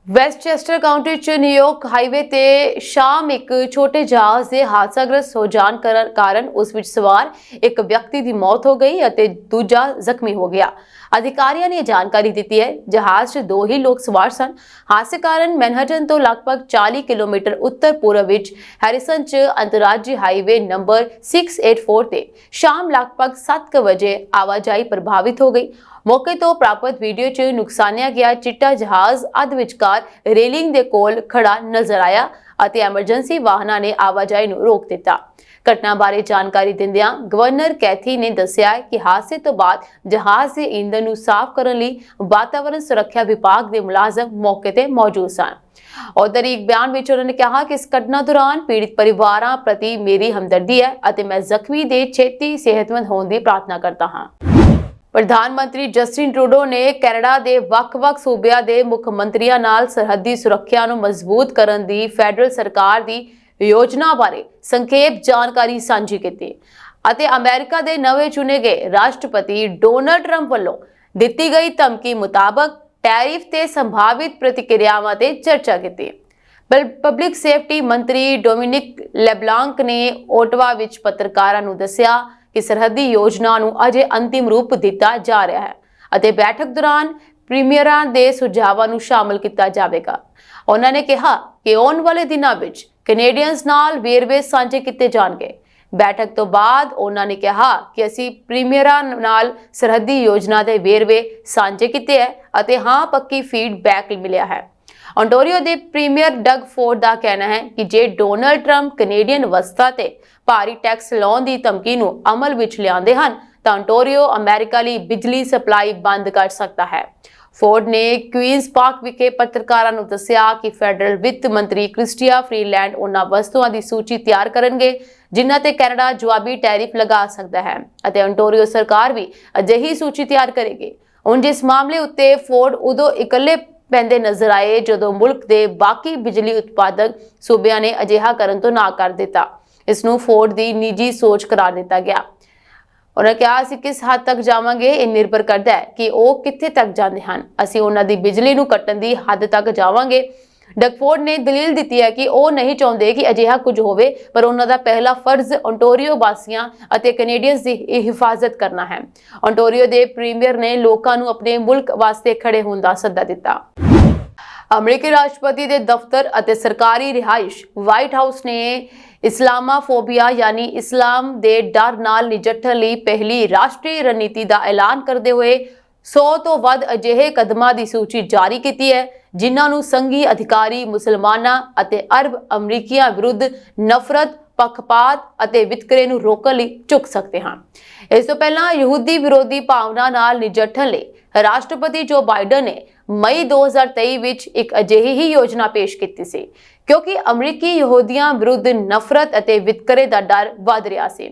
वेस्टचेस्टर काउंटी च न्यूयॉर्क हाईवे ते शाम एक छोटे जहाज के हादसाग्रस्त हो जाने कारण उस विच सवार एक व्यक्ति की मौत हो गई और दूजा जख्मी हो गया। अधिकारियों ने जानकारी दी है जहाज 'ਚ 2 ही लोग सवार सन। हादसे कारण मैनहटन तो लगभग 40 किलोमीटर उत्तर पूर्व विच हैरिसन 'ਚ अंतरराज्यी हाईवे नंबर 684 ते शाम लगभग 7 बजे आवाजाही प्रभावित हो गई। मौके तो प्राप्त वीडियो 'ਚ नुकसानिया गया चिट्टा जहाज अध विचकार रेलिंग के कोल खड़ा नजर आया और एमरजेंसी वाहनों ने आवाजाही नूं रोक दिता। घटना बारे जानकारी दिंदियां गवर्नर कैथी ने दस्सिया कि हादसे तो बाद जहाज के ईंधन नूं साफ करने लई वातावरण सुरक्षा विभाग के मुलाजम मौके ते मौजूद सन। उधर एक बयान में उन्होंने कहा कि इस घटना दौरान पीड़ित परिवारों प्रति मेरी हमदर्दी है और मैं जख्मी के छेती सेहतमंद होने की प्रार्थना करता हाँ। प्रधानमंत्री जस्टिन ट्रूडो ने कैनेडा के ਵੱਖ-ਵੱਖ सूबिया के मुख मंत्रियों नाल सरहदी सुरक्षा नूं मजबूत करन दी फेडरल सरकार की योजना बारे संक्षेप जानकारी सांझी की ਅਤੇ अमेरिका के नवे चुने गए राष्ट्रपति डोनाल्ड ट्रंप वालों दी गई धमकी मुताबक टैरिफ ते संभावित प्रतिक्रियावां ते चर्चा की। ਪਬਲਿਕ ਸੇਫਟੀ ਮੰਤਰੀ ਡੋਮਿਨਿਕ ਲੈਬਲਾਂਕ ਨੇ ਓਟਵਾ ਵਿੱਚ ਪੱਤਰਕਾਰਾਂ ਨੂੰ ਦੱਸਿਆ ਕਿ ਸਰਹੱਦੀ ਯੋਜਨਾ ਨੂੰ ਅਜੇ ਅੰਤਿਮ ਰੂਪ ਦਿੱਤਾ ਜਾ ਰਿਹਾ ਹੈ ਅਤੇ ਬੈਠਕ ਦੌਰਾਨ ਪ੍ਰੀਮੀਅਰਾਂ ਦੇ ਸੁਝਾਵਾਂ ਨੂੰ ਸ਼ਾਮਲ ਕੀਤਾ ਜਾਵੇਗਾ। ਉਹਨਾਂ ਨੇ ਕਿਹਾ ਕਿ ਆਉਣ ਵਾਲੇ ਦਿਨਾਂ ਵਿੱਚ ਕੈਨੇਡੀਅਨਸ ਨਾਲ ਵੇਰਵੇ ਸਾਂਝੇ ਕੀਤੇ ਜਾਣਗੇ। ਬੈਠਕ ਤੋਂ ਬਾਅਦ ਉਹਨਾਂ ਨੇ ਕਿਹਾ ਕਿ ਅਸੀਂ ਪ੍ਰੀਮੀਅਰਾਂ ਨਾਲ ਸਰਹੱਦੀ ਯੋਜਨਾ ਦੇ ਵੇਰਵੇ ਸਾਂਝੇ ਕੀਤੇ ਹੈ ਅਤੇ ਹਾਂ ਪੱਕੀ ਫੀਡਬੈਕ ਮਿਲਿਆ ਹੈ। ontario ਦੇ ਪ੍ਰੀਮੀਅਰ ਡਗ ਫੋਰਡ ਦਾ ਕਹਿਣਾ ਹੈ ਕਿ ਜੇ ਡੋਨਲਡ ਟਰੰਪ ਕੈਨੇਡੀਅਨ ਵਸਤਾਂ ਤੇ ਭਾਰੀ ਟੈਕਸ ਲਾਉਣ ਦੀ ਧਮਕੀ ਨੂੰ ਅਮਲ ਵਿੱਚ ਲਿਆਉਂਦੇ ਹਨ ਤਾਂ ontario ਅਮਰੀਕਾ ਲਈ ਬਿਜਲੀ ਸਪਲਾਈ ਬੰਦ ਕਰ ਸਕਦਾ ਹੈ। ਫੋਰਡ ਨੇ ਕੁਈਨਜ਼ ਪਾਰਕ ਵਿਖੇ ਪੱਤਰਕਾਰਾਂ ਨੂੰ ਦੱਸਿਆ ਕਿ ਫੈਡਰਲ ਵਿੱਤ ਮੰਤਰੀ ਕ੍ਰਿਸਟੀਆ ਫਰੀਲੈਂਡ ਉਹਨਾਂ ਵਸਤੂਆਂ ਦੀ ਸੂਚੀ ਤਿਆਰ ਕਰਨਗੇ ਜਿਨ੍ਹਾਂ ਤੇ ਕੈਨੇਡਾ ਜਵਾਬੀ ਟੈਰਿਫ ਲਗਾ ਸਕਦਾ ਹੈ ਅਤੇ ontario ਸਰਕਾਰ ਵੀ ਅਜਿਹੀ ਸੂਚੀ ਤਿਆਰ ਕਰੇਗੀ। ਹੁਣ ਜਿਸ ਮਾਮਲੇ ਉੱਤੇ ਫੋਰਡ ਉਦੋਂ ਇਕੱਲੇ ਪੈਂਦੇ ਨਜ਼ਰ ਆਏ ਜਦੋਂ ਮੁਲਕ ਦੇ ਬਾਕੀ ਬਿਜਲੀ ਉਤਪਾਦਕ ਸੂਬਿਆਂ ਨੇ ਅਜਿਹਾ ਕਰਨ ਤੋਂ ਨਾ ਕਰ ਦਿੱਤਾ। ਇਸ ਨੂੰ ਫੋਰਡ ਦੀ ਨਿੱਜੀ ਸੋਚ ਕਰਾਰ ਦਿੱਤਾ ਗਿਆ। ਉਹਨਾਂ ਕਿਹਾ ਅਸੀਂ ਕਿਸ ਹੱਦ ਤੱਕ ਜਾਵਾਂਗੇ ਇਹ ਨਿਰਭਰ ਕਰਦਾ ਹੈ ਕਿ ਉਹ ਕਿੱਥੇ ਤੱਕ ਜਾਂਦੇ ਹਨ। ਅਸੀਂ ਉਹਨਾਂ ਦੀ ਬਿਜਲੀ ਨੂੰ ਕੱਟਣ ਦੀ ਹੱਦ ਤੱਕ ਜਾਵਾਂਗੇ। ਡਗਫੋਰਡ ਨੇ ਦਲੀਲ ਦਿੱਤੀ ਹੈ ਕਿ ਉਹ ਨਹੀਂ ਚਾਹੁੰਦੇ ਕਿ ਅਜਿਹਾ ਕੁਝ ਹੋਵੇ ਪਰ ਉਹਨਾਂ ਦਾ ਪਹਿਲਾ ਫਰਜ਼ ontario ਵਾਸੀਆਂ ਅਤੇ ਕੈਨੇਡੀਅਨਸ ਦੀ ਹਿਫਾਜ਼ਤ ਕਰਨਾ ਹੈ। ontario ਦੇ ਪ੍ਰੀਮੀਅਰ ਨੇ ਲੋਕਾਂ ਨੂੰ ਆਪਣੇ ਮੁਲਕ ਵਾਸਤੇ ਖੜੇ ਹੋਣ ਦਾ ਸੱਦਾ ਦਿੱਤਾ। ਅਮਰੀਕੀ ਰਾਸ਼ਟਰਪਤੀ ਦੇ ਦਫ਼ਤਰ ਅਤੇ ਸਰਕਾਰੀ ਰਿਹਾਇਸ਼ ਵਾਈਟ ਹਾਊਸ ਨੇ ਇਸਲਾਮਾਫੋਬੀਆ ਯਾਨੀ ਇਸਲਾਮ ਦੇ ਡਰ ਨਾਲ ਨਜਿੱਠਣ ਲਈ ਪਹਿਲੀ ਰਾਸ਼ਟਰੀ ਰਣਨੀਤੀ ਦਾ ਐਲਾਨ ਕਰਦੇ ਹੋਏ 100 ਤੋਂ ਵੱਧ ਅਜਿਹੇ ਕਦਮਾਂ ਦੀ ਸੂਚੀ ਜਾਰੀ ਕੀਤੀ ਹੈ ਜਿਨ੍ਹਾਂ ਨੂੰ ਸੰਘੀ ਅਧਿਕਾਰੀ ਮੁਸਲਮਾਨਾਂ ਅਤੇ ਅਰਬ ਅਮਰੀਕੀਆਂ ਵਿਰੁੱਧ ਨਫ਼ਰਤ ਪੱਖਪਾਤ ਅਤੇ ਵਿਤਕਰੇ ਨੂੰ ਰੋਕਣ ਲਈ ਚੁੱਕ ਸਕਦੇ ਹਨ। ਇਸ ਤੋਂ ਪਹਿਲਾਂ ਯਹੂਦੀ ਵਿਰੋਧੀ ਭਾਵਨਾ ਨਾਲ ਨਜਿੱਠਣ ਲਈ ਰਾਸ਼ਟਰਪਤੀ ਜੋ ਬਾਈਡਨ ਨੇ ਮਈ 2023 ਵਿੱਚ ਇੱਕ ਅਜਿਹੀ ਹੀ ਯੋਜਨਾ ਪੇਸ਼ ਕੀਤੀ ਸੀ ਕਿਉਂਕਿ ਅਮਰੀਕੀ ਯਹੂਦੀਆਂ ਵਿਰੁੱਧ ਨਫ਼ਰਤ ਅਤੇ ਵਿਤਕਰੇ ਦਾ ਡਰ ਵਧ ਰਿਹਾ ਸੀ।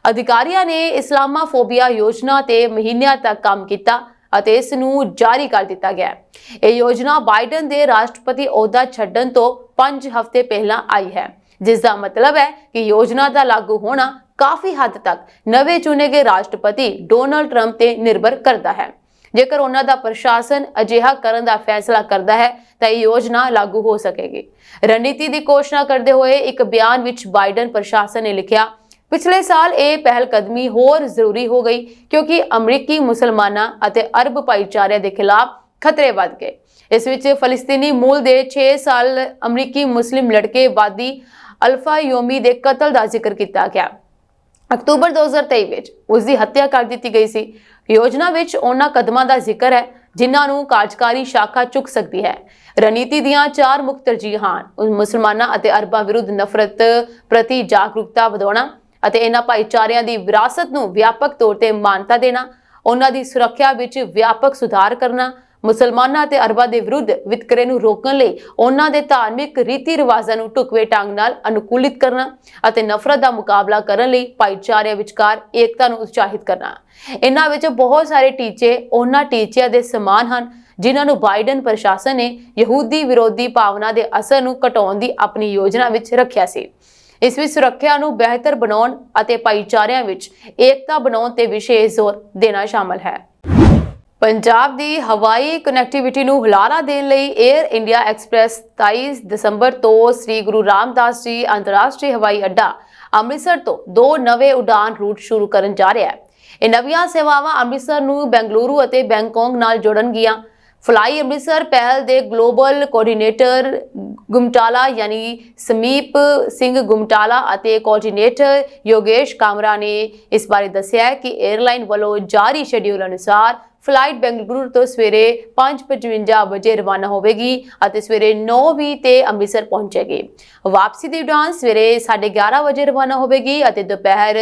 ਅਧਿਕਾਰੀਆਂ ਨੇ ਇਸਲਾਮਾਫੋਬੀਆ ਯੋਜਨਾ ਤੇ ਮਹੀਨਿਆਂ ਤੱਕ ਕੰਮ ਕੀਤਾ ਅਤੇ ਇਸ ਨੂੰ ਜਾਰੀ ਕਰ ਦਿੱਤਾ ਗਿਆ। ਇਹ ਯੋਜਨਾ ਬਾਈਡਨ ਦੇ ਰਾਸ਼ਟਰਪਤੀ ਅਹੁਦਾ ਛੱਡਣ ਤੋਂ 5 ਹਫ਼ਤੇ ਪਹਿਲਾਂ ਆਈ ਹੈ ਜਿਸ ਦਾ ਮਤਲਬ ਹੈ ਕਿ ਯੋਜਨਾ ਦਾ ਲਾਗੂ ਹੋਣਾ ਕਾਫੀ ਹੱਦ ਤੱਕ ਨਵੇਂ ਚੁਣੇ ਗਏ ਰਾਸ਼ਟਰਪਤੀ ਡੋਨਲਡ ਟਰੰਪ ਤੇ ਨਿਰਭਰ ਕਰਦਾ ਹੈ। ਜੇਕਰ ਉਹਨਾਂ ਦਾ ਪ੍ਰਸ਼ਾਸਨ ਅਜਿਹਾ ਕਰਨ ਦਾ ਫੈਸਲਾ ਕਰਦਾ ਹੈ ਤਾਂ ਇਹ ਯੋਜਨਾ ਲਾਗੂ ਹੋ ਸਕੇਗੀ। ਰਣਨੀਤੀ ਦੀ ਘੋਸ਼ਣਾ ਕਰਦੇ ਹੋਏ ਇੱਕ ਬਿਆਨ ਵਿੱਚ ਬਾਈਡਨ ਪ੍ਰਸ਼ਾਸਨ ਨੇ ਲਿਖਿਆ ਪਿਛਲੇ ਸਾਲ ਇਹ ਪਹਿਲ ਕਦਮੀ ਹੋਰ ਜ਼ਰੂਰੀ ਹੋ ਗਈ ਕਿਉਂਕਿ ਅਮਰੀਕੀ ਮੁਸਲਮਾਨਾਂ ਅਤੇ ਅਰਬ ਭਾਈਚਾਰੇ ਦੇ ਖਿਲਾਫ ਖਤਰੇ ਵੱਧ ਗਏ। ਇਸ ਵਿੱਚ ਫਲਸਤੀਨੀ ਮੂਲ ਦੇ 6 ਸਾਲ ਅਮਰੀਕੀ ਮੁਸਲਿਮ ਲੜਕੇ ਵਾਦੀ ਅਲਫਾ ਯੋਮੀ ਦੇ ਕਤਲ ਦਾ ਜ਼ਿਕਰ ਕੀਤਾ ਗਿਆ। ਅਕਤੂਬਰ 2023 ਵਿੱਚ ਉਸ ਦੀ ਹੱਤਿਆ ਕਰ ਦਿੱਤੀ ਗਈ ਸੀ। ਯੋਜਨਾ ਵਿੱਚ ਉਹਨਾਂ ਕਦਮਾਂ ਦਾ ਜ਼ਿਕਰ ਹੈ ਜਿਨ੍ਹਾਂ ਨੂੰ ਕਾਰਜਕਾਰੀ ਸ਼ਾਖਾ ਚੁੱਕ ਸਕਦੀ ਹੈ। ਰਣਨੀਤੀ ਦੀਆਂ 4 ਮੁੱਖ ਤਰਜੀਹਾਂ ਮੁਸਲਮਾਨਾਂ ਅਤੇ ਅਰਬਾਂ ਵਿਰੁੱਧ ਨਫ਼ਰਤ ਪ੍ਰਤੀ ਜਾਗਰੂਕਤਾ ਵਧਾਉਣਾ ਅਤੇ ਇਹਨਾਂ ਭਾਈਚਾਰਿਆਂ ਦੀ ਵਿਰਾਸਤ ਨੂੰ ਵਿਆਪਕ ਤੌਰ ਤੇ ਮਾਨਤਾ ਦੇਣਾ, ਉਹਨਾਂ ਦੀ ਸੁਰੱਖਿਆ ਵਿੱਚ ਵਿਆਪਕ ਸੁਧਾਰ ਕਰਨਾ, ਮੁਸਲਮਾਨਾਂ ਅਤੇ ਅਰਬਾਂ ਦੇ ਵਿਰੁੱਧ ਵਿਤਕਰੇ ਨੂੰ ਰੋਕਣ ਲਈ ਉਹਨਾਂ ਦੇ ਧਾਰਮਿਕ ਰੀਤੀ ਰਿਵਾਜ਼ਾਂ ਨੂੰ ਢੁਕਵੇਂ ਢੰਗ ਨਾਲ ਅਨੁਕੂਲਿਤ ਕਰਨਾ ਅਤੇ ਨਫ਼ਰਤ ਦਾ ਮੁਕਾਬਲਾ ਕਰਨ ਲਈ ਭਾਈਚਾਰਿਆਂ ਵਿਚਕਾਰ ਏਕਤਾ ਨੂੰ ਉਤਸ਼ਾਹਿਤ ਕਰਨਾ। ਇਹਨਾਂ ਵਿੱਚ ਬਹੁਤ ਸਾਰੇ ਟੀਚੇ ਉਹਨਾਂ ਟੀਚਿਆਂ ਦੇ ਸਮਾਨ ਹਨ ਜਿਨ੍ਹਾਂ ਨੂੰ ਬਾਈਡਨ ਪ੍ਰਸ਼ਾਸਨ ਨੇ ਯਹੂਦੀ ਵਿਰੋਧੀ ਭਾਵਨਾ ਦੇ ਅਸਰ ਨੂੰ ਘਟਾਉਣ ਦੀ ਆਪਣੀ ਯੋਜਨਾ ਵਿੱਚ ਰੱਖਿਆ ਸੀ। ਇਸ ਵਿੱਚ ਸੁਰੱਖਿਆ ਨੂੰ ਬਿਹਤਰ ਬਣਾਉਣ ਅਤੇ ਭਾਈਚਾਰਿਆਂ ਵਿੱਚ ਏਕਤਾ ਬਣਾਉਣ ਤੇ ਵਿਸ਼ੇਸ਼ ਜ਼ੋਰ ਦੇਣਾ ਸ਼ਾਮਲ ਹੈ। ਪੰਜਾਬ ਦੀ ਹਵਾਈ ਕਨੈਕਟੀਵਿਟੀ ਨੂੰ ਹੁਲਾਰਾ ਦੇਣ ਲਈ 에ਅਰ ਇੰਡੀਆ ਐਕਸਪ੍ਰੈਸ 23 ਦਸੰਬਰ ਤੋਂ ਸ੍ਰੀ ਗੁਰੂ ਰਾਮਦਾਸ ਜੀ ਅੰਤਰਰਾਸ਼ਟਰੀ ਹਵਾਈ ਅੱਡਾ ਅੰਮ੍ਰਿਤਸਰ ਤੋਂ 2 ਨਵੇਂ ਉਡਾਨ ਰੂਟ ਸ਼ੁਰੂ ਕਰਨ ਜਾ ਰਿਹਾ ਹੈ। ਇਹ ਨਵੀਆਂ ਸੇਵਾਵਾਂ ਅੰਮ੍ਰਿਤਸਰ ਨੂੰ ਬੈਂਗਲੁਰੂ ਅਤੇ ਬੈਂਕਾਕ ਨਾਲ ਜੋੜਨਗੀਆਂ। ਫਲਾਈ ਅੰਮ੍ਰਿਤਸਰ ਪਹਿਲ ਦੇ ਗਲੋਬਲ ਕੋਆਰਡੀਨੇਟਰ ਗੁਮਟਾਲਾ ਯਾਨੀ ਸਮੀਪ ਸਿੰਘ ਗੁਮਟਾਲਾ ਅਤੇ ਕੋਆਰਡੀਨੇਟਰ ਯੋਗੇਸ਼ ਕਾਮਰਾ ਨੇ ਇਸ ਬਾਰੇ ਦੱਸਿਆ ਕਿ 에ਅਰਲਾਈਨ ਵੱਲੋਂ ਜਾਰੀ ਸ਼ੈਡਿਊਲ ਅਨੁਸਾਰ ਫਲਾਈਟ ਬੈਂਗਲੁਰੂ ਤੋਂ ਸਵੇਰੇ 5:55 ਵਜੇ ਰਵਾਨਾ ਹੋਵੇਗੀ ਅਤੇ ਸਵੇਰੇ 9:20 ਤੇ ਅੰਮ੍ਰਿਤਸਰ ਪਹੁੰਚੇਗੀ। ਵਾਪਸੀ ਦੀ ਉਡਾਨ ਸਵੇਰੇ 11:30 ਵਜੇ ਰਵਾਨਾ ਹੋਵੇਗੀ ਅਤੇ ਦੁਪਹਿਰ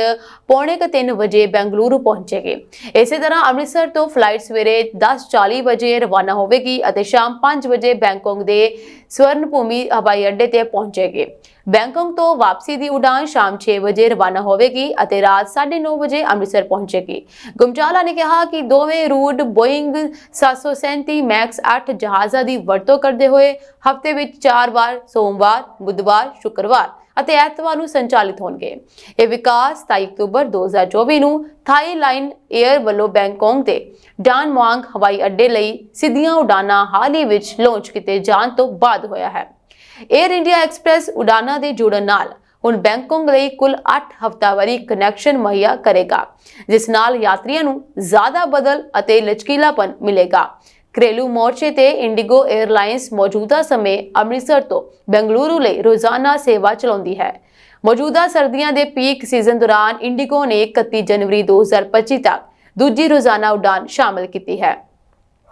2:45 ਵਜੇ ਬੈਂਗਲੁਰੂ ਪਹੁੰਚੇਗੀ। ਇਸੇ ਤਰ੍ਹਾਂ ਅੰਮ੍ਰਿਤਸਰ ਤੋਂ ਫਲਾਈਟ ਸਵੇਰੇ 10:40 ਵਜੇ ਰਵਾਨਾ ਹੋਵੇਗੀ ਅਤੇ ਸ਼ਾਮ 5 ਵਜੇ ਬੈਂਕਾਕ ਦੇ ਸਵਰਨ ਭੂਮੀ ਹਵਾਈ ਅੱਡੇ ਤੇ ਪਹੁੰਚੇਗੀ। ਬੈਂਕਾਕ ਤੋਂ ਵਾਪਸੀ ਦੀ ਉਡਾਨ ਸ਼ਾਮ 6 ਵਜੇ ਰਵਾਨਾ ਹੋਵੇਗੀ ਅਤੇ ਰਾਤ 9:30 ਵਜੇ ਅੰਮ੍ਰਿਤਸਰ ਪਹੁੰਚੇਗੀ। ਗੁਮਟਾਲਾ ਨੇ ਕਿਹਾ ਕਿ ਦੋਵੇਂ ਰੂਟ ਬੋਇੰਗ 737 ਮੈਕਸ 8 ਜਹਾਜ਼ਾਂ ਦੀ ਵਰਤੋਂ ਕਰਦੇ ਹੋਏ ਹਫ਼ਤੇ ਵਿੱਚ 4 ਵਾਰ ਸੋਮਵਾਰ, ਬੁੱਧਵਾਰ, ਸ਼ੁੱਕਰਵਾਰ ਅਤੇ ਐਤਵਾਰ ਨੂੰ ਸੰਚਾਲਿਤ ਹੋਣਗੇ। ਇਹ ਵਿਕਾਸ 27 ਅਕਤੂਬਰ 2024 ਨੂੰ ਥਾਈ ਲਾਈਨ 에ਅਰ ਵੱਲੋਂ ਬੈਂਕਾਕ ਦੇ ਡਾਨ ਮੁਆਂਗ ਹਵਾਈ ਅੱਡੇ ਲਈ ਸਿੱਧੀਆਂ ਉਡਾਨਾਂ ਹਾਲ ਹੀ ਵਿੱਚ ਲਾਂਚ ਕੀਤੇ ਜਾਣ ਤੋਂ ਬਾਅਦ ਹੋਇਆ ਹੈ। 에ਅਰ ਇੰਡੀਆ ਐਕਸਪ੍ਰੈਸ ਉਡਾਨਾਂ ਦੇ ਜੁੜਨ ਨਾਲ ਹੁਣ ਬੈਂਕਾਕ ਲਈ ਕੁੱਲ 8 ਹਫ਼ਤਾਵਾਰੀ ਕਨੈਕਸ਼ਨ ਮੁਹੱਈਆ ਕਰੇਗਾ, ਜਿਸ ਨਾਲ ਯਾਤਰੀਆਂ ਨੂੰ ਜ਼ਿਆਦਾ ਬਦਲ ਅਤੇ ਲਚਕੀਲਾਪਨ ਮਿਲੇਗਾ। ਘਰੇਲੂ ਮੋਰਚੇ ਤੇ ਇੰਡੀਗੋ 에ਅਰਲਾਈਨਸ ਮੌਜੂਦਾ ਸਮੇਂ ਅੰਮ੍ਰਿਤਸਰ ਤੋਂ ਬੰਗਲੁਰੂ ਲਈ ਰੋਜ਼ਾਨਾ ਸੇਵਾ ਚਲਾਉਂਦੀ ਹੈ। ਮੌਜੂਦਾ ਸਰਦੀਆਂ ਦੇ ਪੀਕ ਸੀਜ਼ਨ ਦੌਰਾਨ ਇੰਡੀਗੋ ਨੇ 31 ਜਨਵਰੀ 2025 ਤੱਕ ਦੂਜੀ ਰੋਜ਼ਾਨਾ ਉਡਾਨ ਸ਼ਾਮਲ ਕੀਤੀ ਹੈ।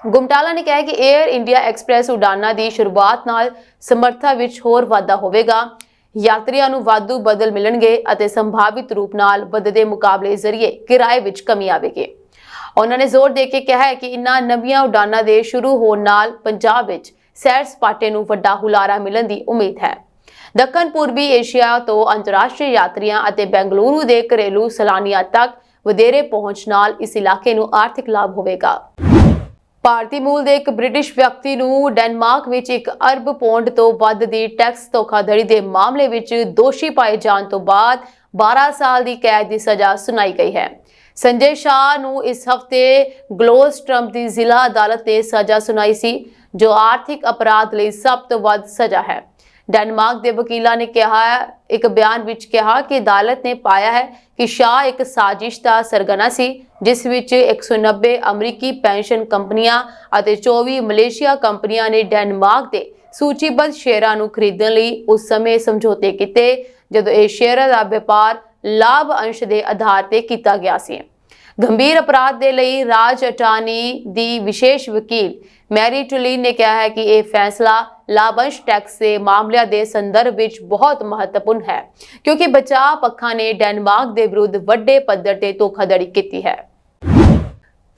ਗੁਮਟਾਲਾ ਨੇ ਕਿਹਾ ਕਿ 에ਅਰ ਇੰਡੀਆ ਐਕਸਪ੍ਰੈਸ ਉਡਾਨਾਂ ਦੀ ਸ਼ੁਰੂਆਤ ਨਾਲ ਸਮਰੱਥਾ ਵਿੱਚ ਹੋਰ ਵਾਧਾ ਹੋਵੇਗਾ। ਯਾਤਰੀਆਂ ਨੂੰ ਵਾਧੂ ਬਦਲ ਮਿਲਣਗੇ ਅਤੇ ਸੰਭਾਵਿਤ ਰੂਪ ਨਾਲ ਵੱਧਦੇ ਮੁਕਾਬਲੇ ਜ਼ਰੀਏ ਕਿਰਾਏ ਵਿੱਚ ਕਮੀ ਆਵੇਗੀ। ਉਹਨਾਂ ਨੇ ਜ਼ੋਰ ਦੇ ਕੇ ਕਿਹਾ ਹੈ ਕਿ ਇਨ੍ਹਾਂ ਨਵੀਆਂ ਉਡਾਨਾਂ ਦੇ ਸ਼ੁਰੂ ਹੋਣ ਨਾਲ ਪੰਜਾਬ ਵਿੱਚ ਸੈਰ ਸਪਾਟੇ ਨੂੰ ਵੱਡਾ ਹੁਲਾਰਾ ਮਿਲਣ ਦੀ ਉਮੀਦ ਹੈ। ਦੱਖਣ ਪੂਰਬੀ ਏਸ਼ੀਆ ਤੋਂ ਅੰਤਰਰਾਸ਼ਟਰੀ ਯਾਤਰੀਆਂ ਅਤੇ ਬੰਗਲੁਰੂ ਦੇ ਘਰੇਲੂ ਸੈਲਾਨੀਆਂ ਤੱਕ ਵਧੇਰੇ ਪਹੁੰਚ ਨਾਲ ਇਸ ਇਲਾਕੇ ਨੂੰ ਆਰਥਿਕ ਲਾਭ ਹੋਵੇਗਾ। ਭਾਰਤੀ ਮੂਲ ਦੇ ਇੱਕ ਬ੍ਰਿਟਿਸ਼ ਵਿਅਕਤੀ ਨੂੰ ਡੈਨਮਾਰਕ ਵਿੱਚ 1 ਅਰਬ ਪੌਂਡ ਤੋਂ ਵੱਧ ਦੀ ਟੈਕਸ ਧੋਖਾਧੜੀ ਦੇ ਮਾਮਲੇ ਵਿੱਚ ਦੋਸ਼ੀ ਪਾਏ ਜਾਣ ਤੋਂ ਬਾਅਦ 12 ਸਾਲ ਦੀ ਕੈਦ ਦੀ ਸਜ਼ਾ ਸੁਣਾਈ ਗਈ ਹੈ। ਸੰਜੇ ਸ਼ਾਹ ਨੂੰ ਇਸ ਹਫ਼ਤੇ ਗਲੋਸਟ੍ਰਮ ਦੀ ਜ਼ਿਲ੍ਹਾ ਅਦਾਲਤ ਨੇ ਸਜ਼ਾ ਸੁਣਾਈ ਸੀ, ਜੋ ਆਰਥਿਕ ਅਪਰਾਧ ਲਈ ਸਭ ਤੋਂ ਵੱਧ ਸਜ਼ਾ ਹੈ। ਡੈਨਮਾਰਕ ਦੇ ਵਕੀਲਾਂ ਨੇ ਇੱਕ ਬਿਆਨ ਵਿੱਚ ਕਿਹਾ ਕਿ ਅਦਾਲਤ ਨੇ ਪਾਇਆ ਹੈ ਕਿ ਸ਼ਾਹ ਇੱਕ ਸਾਜ਼ਿਸ਼ ਦਾ ਸਰਗਨਾ ਸੀ, ਜਿਸ ਵਿੱਚ 190 ਅਮਰੀਕੀ ਪੈਨਸ਼ਨ ਕੰਪਨੀਆਂ ਅਤੇ 24 ਮਲੇਸ਼ੀਆ ਕੰਪਨੀਆਂ ਨੇ ਡੈਨਮਾਰਕ ਦੇ ਸੂਚੀਬੱਧ ਸ਼ੇਅਰਾਂ ਨੂੰ ਖਰੀਦਣ ਲਈ ਉਸ ਸਮੇਂ ਸਮਝੌਤੇ ਕੀਤੇ ਜਦੋਂ ਇਹ ਸ਼ੇਅਰਾਂ ਦਾ ਵਪਾਰ ਲਾਭ ਅੰਸ਼ ਦੇ ਆਧਾਰ ਤੇ ਕੀਤਾ ਗਿਆ ਸੀ। ਗੰਭੀਰ ਅਪਰਾਧ ਦੇ ਲਈ ਰਾਜ ਅਟਾਰਨੀ ਦੀ ਵਿਸ਼ੇਸ਼ ਵਕੀਲ ਮੈਰੀ ਟੁਲੀਨ ਨੇ ਕਿਹਾ ਹੈ ਕਿ ਇਹ ਫੈਸਲਾ ਲਾਭੰਸ਼ ਟੈਕਸ ਦੇ ਮਾਮਲਿਆਂ ਦੇ ਸੰਦਰਭ ਵਿੱਚ ਬਹੁਤ ਮਹੱਤਵਪੂਰਨ ਹੈ, ਕਿਉਂਕਿ ਬਚਾਅ ਪੱਖਾਂ ਨੇ ਡੈਨਮਾਰਕ ਦੇ ਵਿਰੁੱਧ ਵੱਡੇ ਪੱਧਰ ਤੇ ਧੋਖਾਧੜੀ ਕੀਤੀ ਹੈ।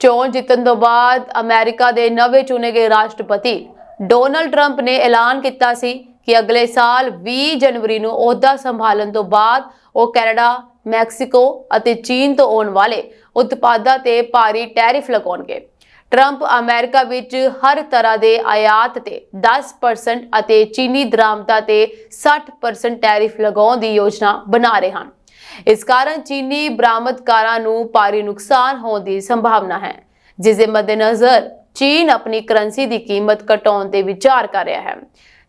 ਚੋਣ ਜਿੱਤਣ ਤੋਂ ਬਾਅਦ ਅਮਰੀਕਾ ਦੇ ਨਵੇਂ ਚੁਣੇ ਗਏ ਰਾਸ਼ਟਰਪਤੀ ਡੋਨਾਲਡ ਟਰੰਪ ਨੇ ਐਲਾਨ ਕੀਤਾ ਸੀ ਕਿ ਅਗਲੇ ਸਾਲ 20 ਜਨਵਰੀ ਨੂੰ ਅਹੁਦਾ ਸੰਭਾਲਣ ਤੋਂ ਬਾਅਦ ਉਹ ਕੈਨੇਡਾ, ਮੈਕਸੀਕੋ ਅਤੇ ਚੀਨ ਤੋਂ ਆਉਣ ਵਾਲੇ ਉਤਪਾਦਾਂ ਤੇ ਭਾਰੀ ਟੈਰਿਫ ਲਗਾਉਣਗੇ। ਟਰੰਪ ਅਮਰੀਕਾ ਵਿੱਚ ਹਰ ਤਰ੍ਹਾਂ ਦੇ ਆਯਾਤ ਤੇ 10% ਅਤੇ ਚੀਨੀ ਦਰਾਮਦਾਂ ਤੇ 60% ਟੈਰਿਫ ਲਗਾਉਣ ਦੀ ਯੋਜਨਾ ਬਣਾ ਰਹੇ ਹਨ। ਇਸ ਕਾਰਨ ਚੀਨੀ ਬਰਾਮਦਕਾਰਾਂ ਨੂੰ ਭਾਰੀ ਨੁਕਸਾਨ ਹੋਣ ਦੀ ਸੰਭਾਵਨਾ ਹੈ, ਜਿਸ ਦੇ ਮੱਦੇਨਜ਼ਰ ਚੀਨ ਆਪਣੀ ਕਰੰਸੀ ਦੀ ਕੀਮਤ ਘਟਾਉਣ ਤੇ ਵਿਚਾਰ ਕਰ ਰਿਹਾ ਹੈ।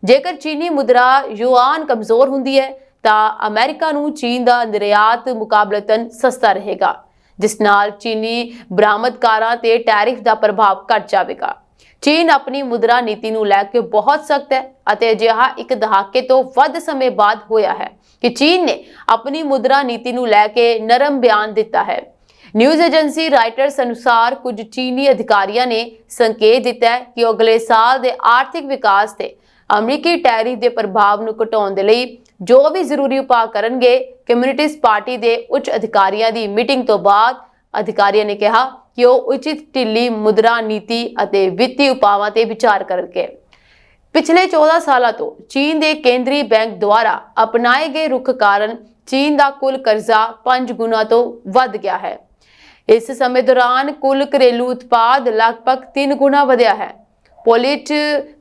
ਜੇਕਰ ਚੀਨੀ ਮੁਦਰਾ ਯੂਆਨ ਕਮਜ਼ੋਰ ਹੁੰਦੀ ਹੈ ਤਾਂ ਅਮਰੀਕਾ ਨੂੰ ਚੀਨ ਦਾ ਨਿਰਯਾਤ ਮੁਕਾਬਲਤਨ ਸਸਤਾ ਰਹੇਗਾ, ਜਿਸ ਨਾਲ ਚੀਨੀ ਬਰਾਮਦਕਾਰਾਂ ਤੇ ਟੈਰਿਫ ਦਾ ਪ੍ਰਭਾਵ ਘਟ ਜਾਵੇਗਾ। ਚੀਨ ਆਪਣੀ ਮੁਦਰਾ ਨੀਤੀ ਨੂੰ ਲੈ ਕੇ ਬਹੁਤ ਸਖਤ ਹੈ ਅਤੇ ਅਜਿਹਾ ਇੱਕ ਦਹਾਕੇ ਤੋਂ ਵੱਧ ਸਮੇਂ ਬਾਅਦ ਹੋਇਆ ਹੈ ਕਿ ਚੀਨ ਨੇ ਆਪਣੀ ਮੁਦਰਾ ਨੀਤੀ ਨੂੰ ਲੈ ਕੇ ਨਰਮ ਬਿਆਨ ਦਿੱਤਾ ਹੈ। ਨਿਊਜ਼ ਏਜੰਸੀ ਰਾਇਟਰਸ ਅਨੁਸਾਰ ਕੁਝ ਚੀਨੀ ਅਧਿਕਾਰੀਆਂ ਨੇ ਸੰਕੇਤ ਦਿੱਤਾ ਹੈ ਕਿ ਉਹ ਅਗਲੇ ਸਾਲ ਦੇ ਆਰਥਿਕ ਵਿਕਾਸ ਤੇ ਅਮਰੀਕੀ ਟੈਰਿਫ ਦੇ ਪ੍ਰਭਾਵ ਨੂੰ ਘਟਾਉਣ ਦੇ ਲਈ ਜੋ ਵੀ ਜ਼ਰੂਰੀ ਉਪਾਅ ਕਰਨਗੇ। ਕਮਿਊਨਿਸਟ ਪਾਰਟੀ ਦੇ ਉੱਚ ਅਧਿਕਾਰੀਆਂ ਦੀ ਮੀਟਿੰਗ ਤੋਂ ਬਾਅਦ ਅਧਿਕਾਰੀਆਂ ਨੇ ਕਿਹਾ ਕਿ ਉਹ ਉਚਿਤ ਢਿੱਲੀ ਮੁਦਰਾ ਨੀਤੀ ਅਤੇ ਵਿੱਤੀ ਉਪਾਵਾਂ ਤੇ ਵਿਚਾਰ ਕਰਨਗੇ। ਪਿਛਲੇ 14 ਸਾਲਾਂ ਤੋਂ ਚੀਨ ਦੇ ਕੇਂਦਰੀ ਬੈਂਕ ਦੁਆਰਾ ਅਪਣਾਏ ਗਏ ਰੁਖ ਕਾਰਨ ਚੀਨ ਦਾ ਕੁੱਲ ਕਰਜ਼ਾ 5 ਗੁਣਾ ਤੋਂ ਵੱਧ ਗਿਆ ਹੈ। ਇਸ ਸਮੇਂ ਦੌਰਾਨ ਕੁੱਲ ਘਰੇਲੂ ਉਤਪਾਦ ਲਗਭਗ 3 ਗੁਣਾ ਵਧਿਆ ਹੈ। ਪੋਲਿਟ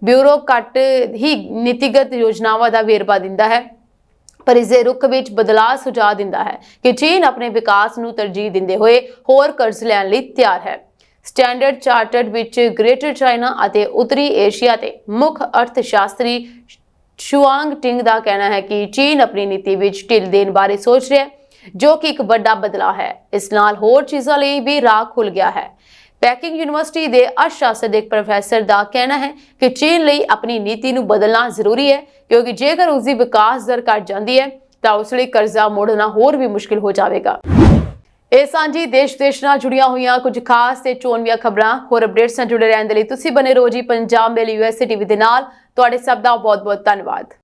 ਬਿਊਰੋ ਘੱਟ ਹੀ ਨੀਤੀਗਤ ਯੋਜਨਾਵਾਂ ਦਾ ਵੇਰਵਾ ਦਿੰਦਾ ਹੈ, ਪਰ ਇਸ ਦੇ ਰੁਖ ਵਿੱਚ ਬਦਲਾਅ ਸੁਝਾਅ ਦਿੰਦਾ ਹੈ ਕਿ ਚੀਨ ਆਪਣੇ ਵਿਕਾਸ ਨੂੰ ਤਰਜੀਹ ਦਿੰਦੇ ਹੋਏ ਹੋਰ ਕਰਜ਼ ਲੈਣ ਲਈ ਤਿਆਰ ਹੈ। ਸਟੈਂਡਰਡ ਚਾਰਟਰਡ ਵਿੱਚ ਗ੍ਰੇਟਰ ਚਾਈਨਾ ਅਤੇ ਉੱਤਰੀ ਏਸ਼ੀਆ ਦੇ ਮੁੱਖ ਅਰਥ ਸ਼ਾਸਤਰੀ ਸ਼ੂਆਂਗ ਟਿੰਗ ਦਾ ਕਹਿਣਾ ਹੈ ਕਿ ਚੀਨ ਆਪਣੀ ਨੀਤੀ ਵਿੱਚ ਢਿੱਲ ਦੇਣ ਬਾਰੇ ਸੋਚ ਰਿਹਾ ਹੈ, ਜੋ ਕਿ ਇੱਕ ਵੱਡਾ ਬਦਲਾਅ ਹੈ। ਇਸ ਨਾਲ ਹੋਰ ਚੀਜ਼ਾਂ ਲਈ ਵੀ ਰਾਹ ਖੁੱਲ ਗਿਆ ਹੈ। ਪੈਕਿੰਗ ਯੂਨੀਵਰਸਿਟੀ ਦੇ ਅਰਥਸ਼ਾਸਤਰ ਦੇ ਪ੍ਰੋਫੈਸਰ ਦਾ ਕਹਿਣਾ ਹੈ ਕਿ ਚੀਨ ਲਈ ਆਪਣੀ ਨੀਤੀ ਨੂੰ ਬਦਲਣਾ ਜ਼ਰੂਰੀ ਹੈ, ਕਿਉਂਕਿ ਜੇਕਰ ਉਸ ਦੀ ਵਿਕਾਸ ਦਰ ਘਟ ਜਾਂਦੀ ਹੈ ਤਾਂ ਉਸ ਲਈ ਕਰਜ਼ਾ ਮੋੜਨਾ ਹੋਰ ਵੀ ਮੁਸ਼ਕਿਲ ਹੋ ਜਾਵੇਗਾ। ਇਹ ਸਾਂਝੀ ਦੇਸ਼ ਨਾਲ ਜੁੜੀਆਂ ਹੋਈਆਂ ਕੁਝ ਖਾਸ ਤੇ ਚੋਣਵੀਆਂ ਖਬਰਾਂ। ਹੋਰ ਅਪਡੇਟਸ ਨਾਲ ਜੁੜੇ ਰਹਿਣ ਦੇ ਲਈ ਤੁਸੀਂ ਬਨੇ ਰਹੋ ਜੀ ਪੰਜਾਬ ਮੇਲ USA TV ਦੇ ਨਾਲ। ਤੁਹਾਡੇ ਸਭ ਦਾ ਬਹੁਤ ਬਹੁਤ ਧੰਨਵਾਦ।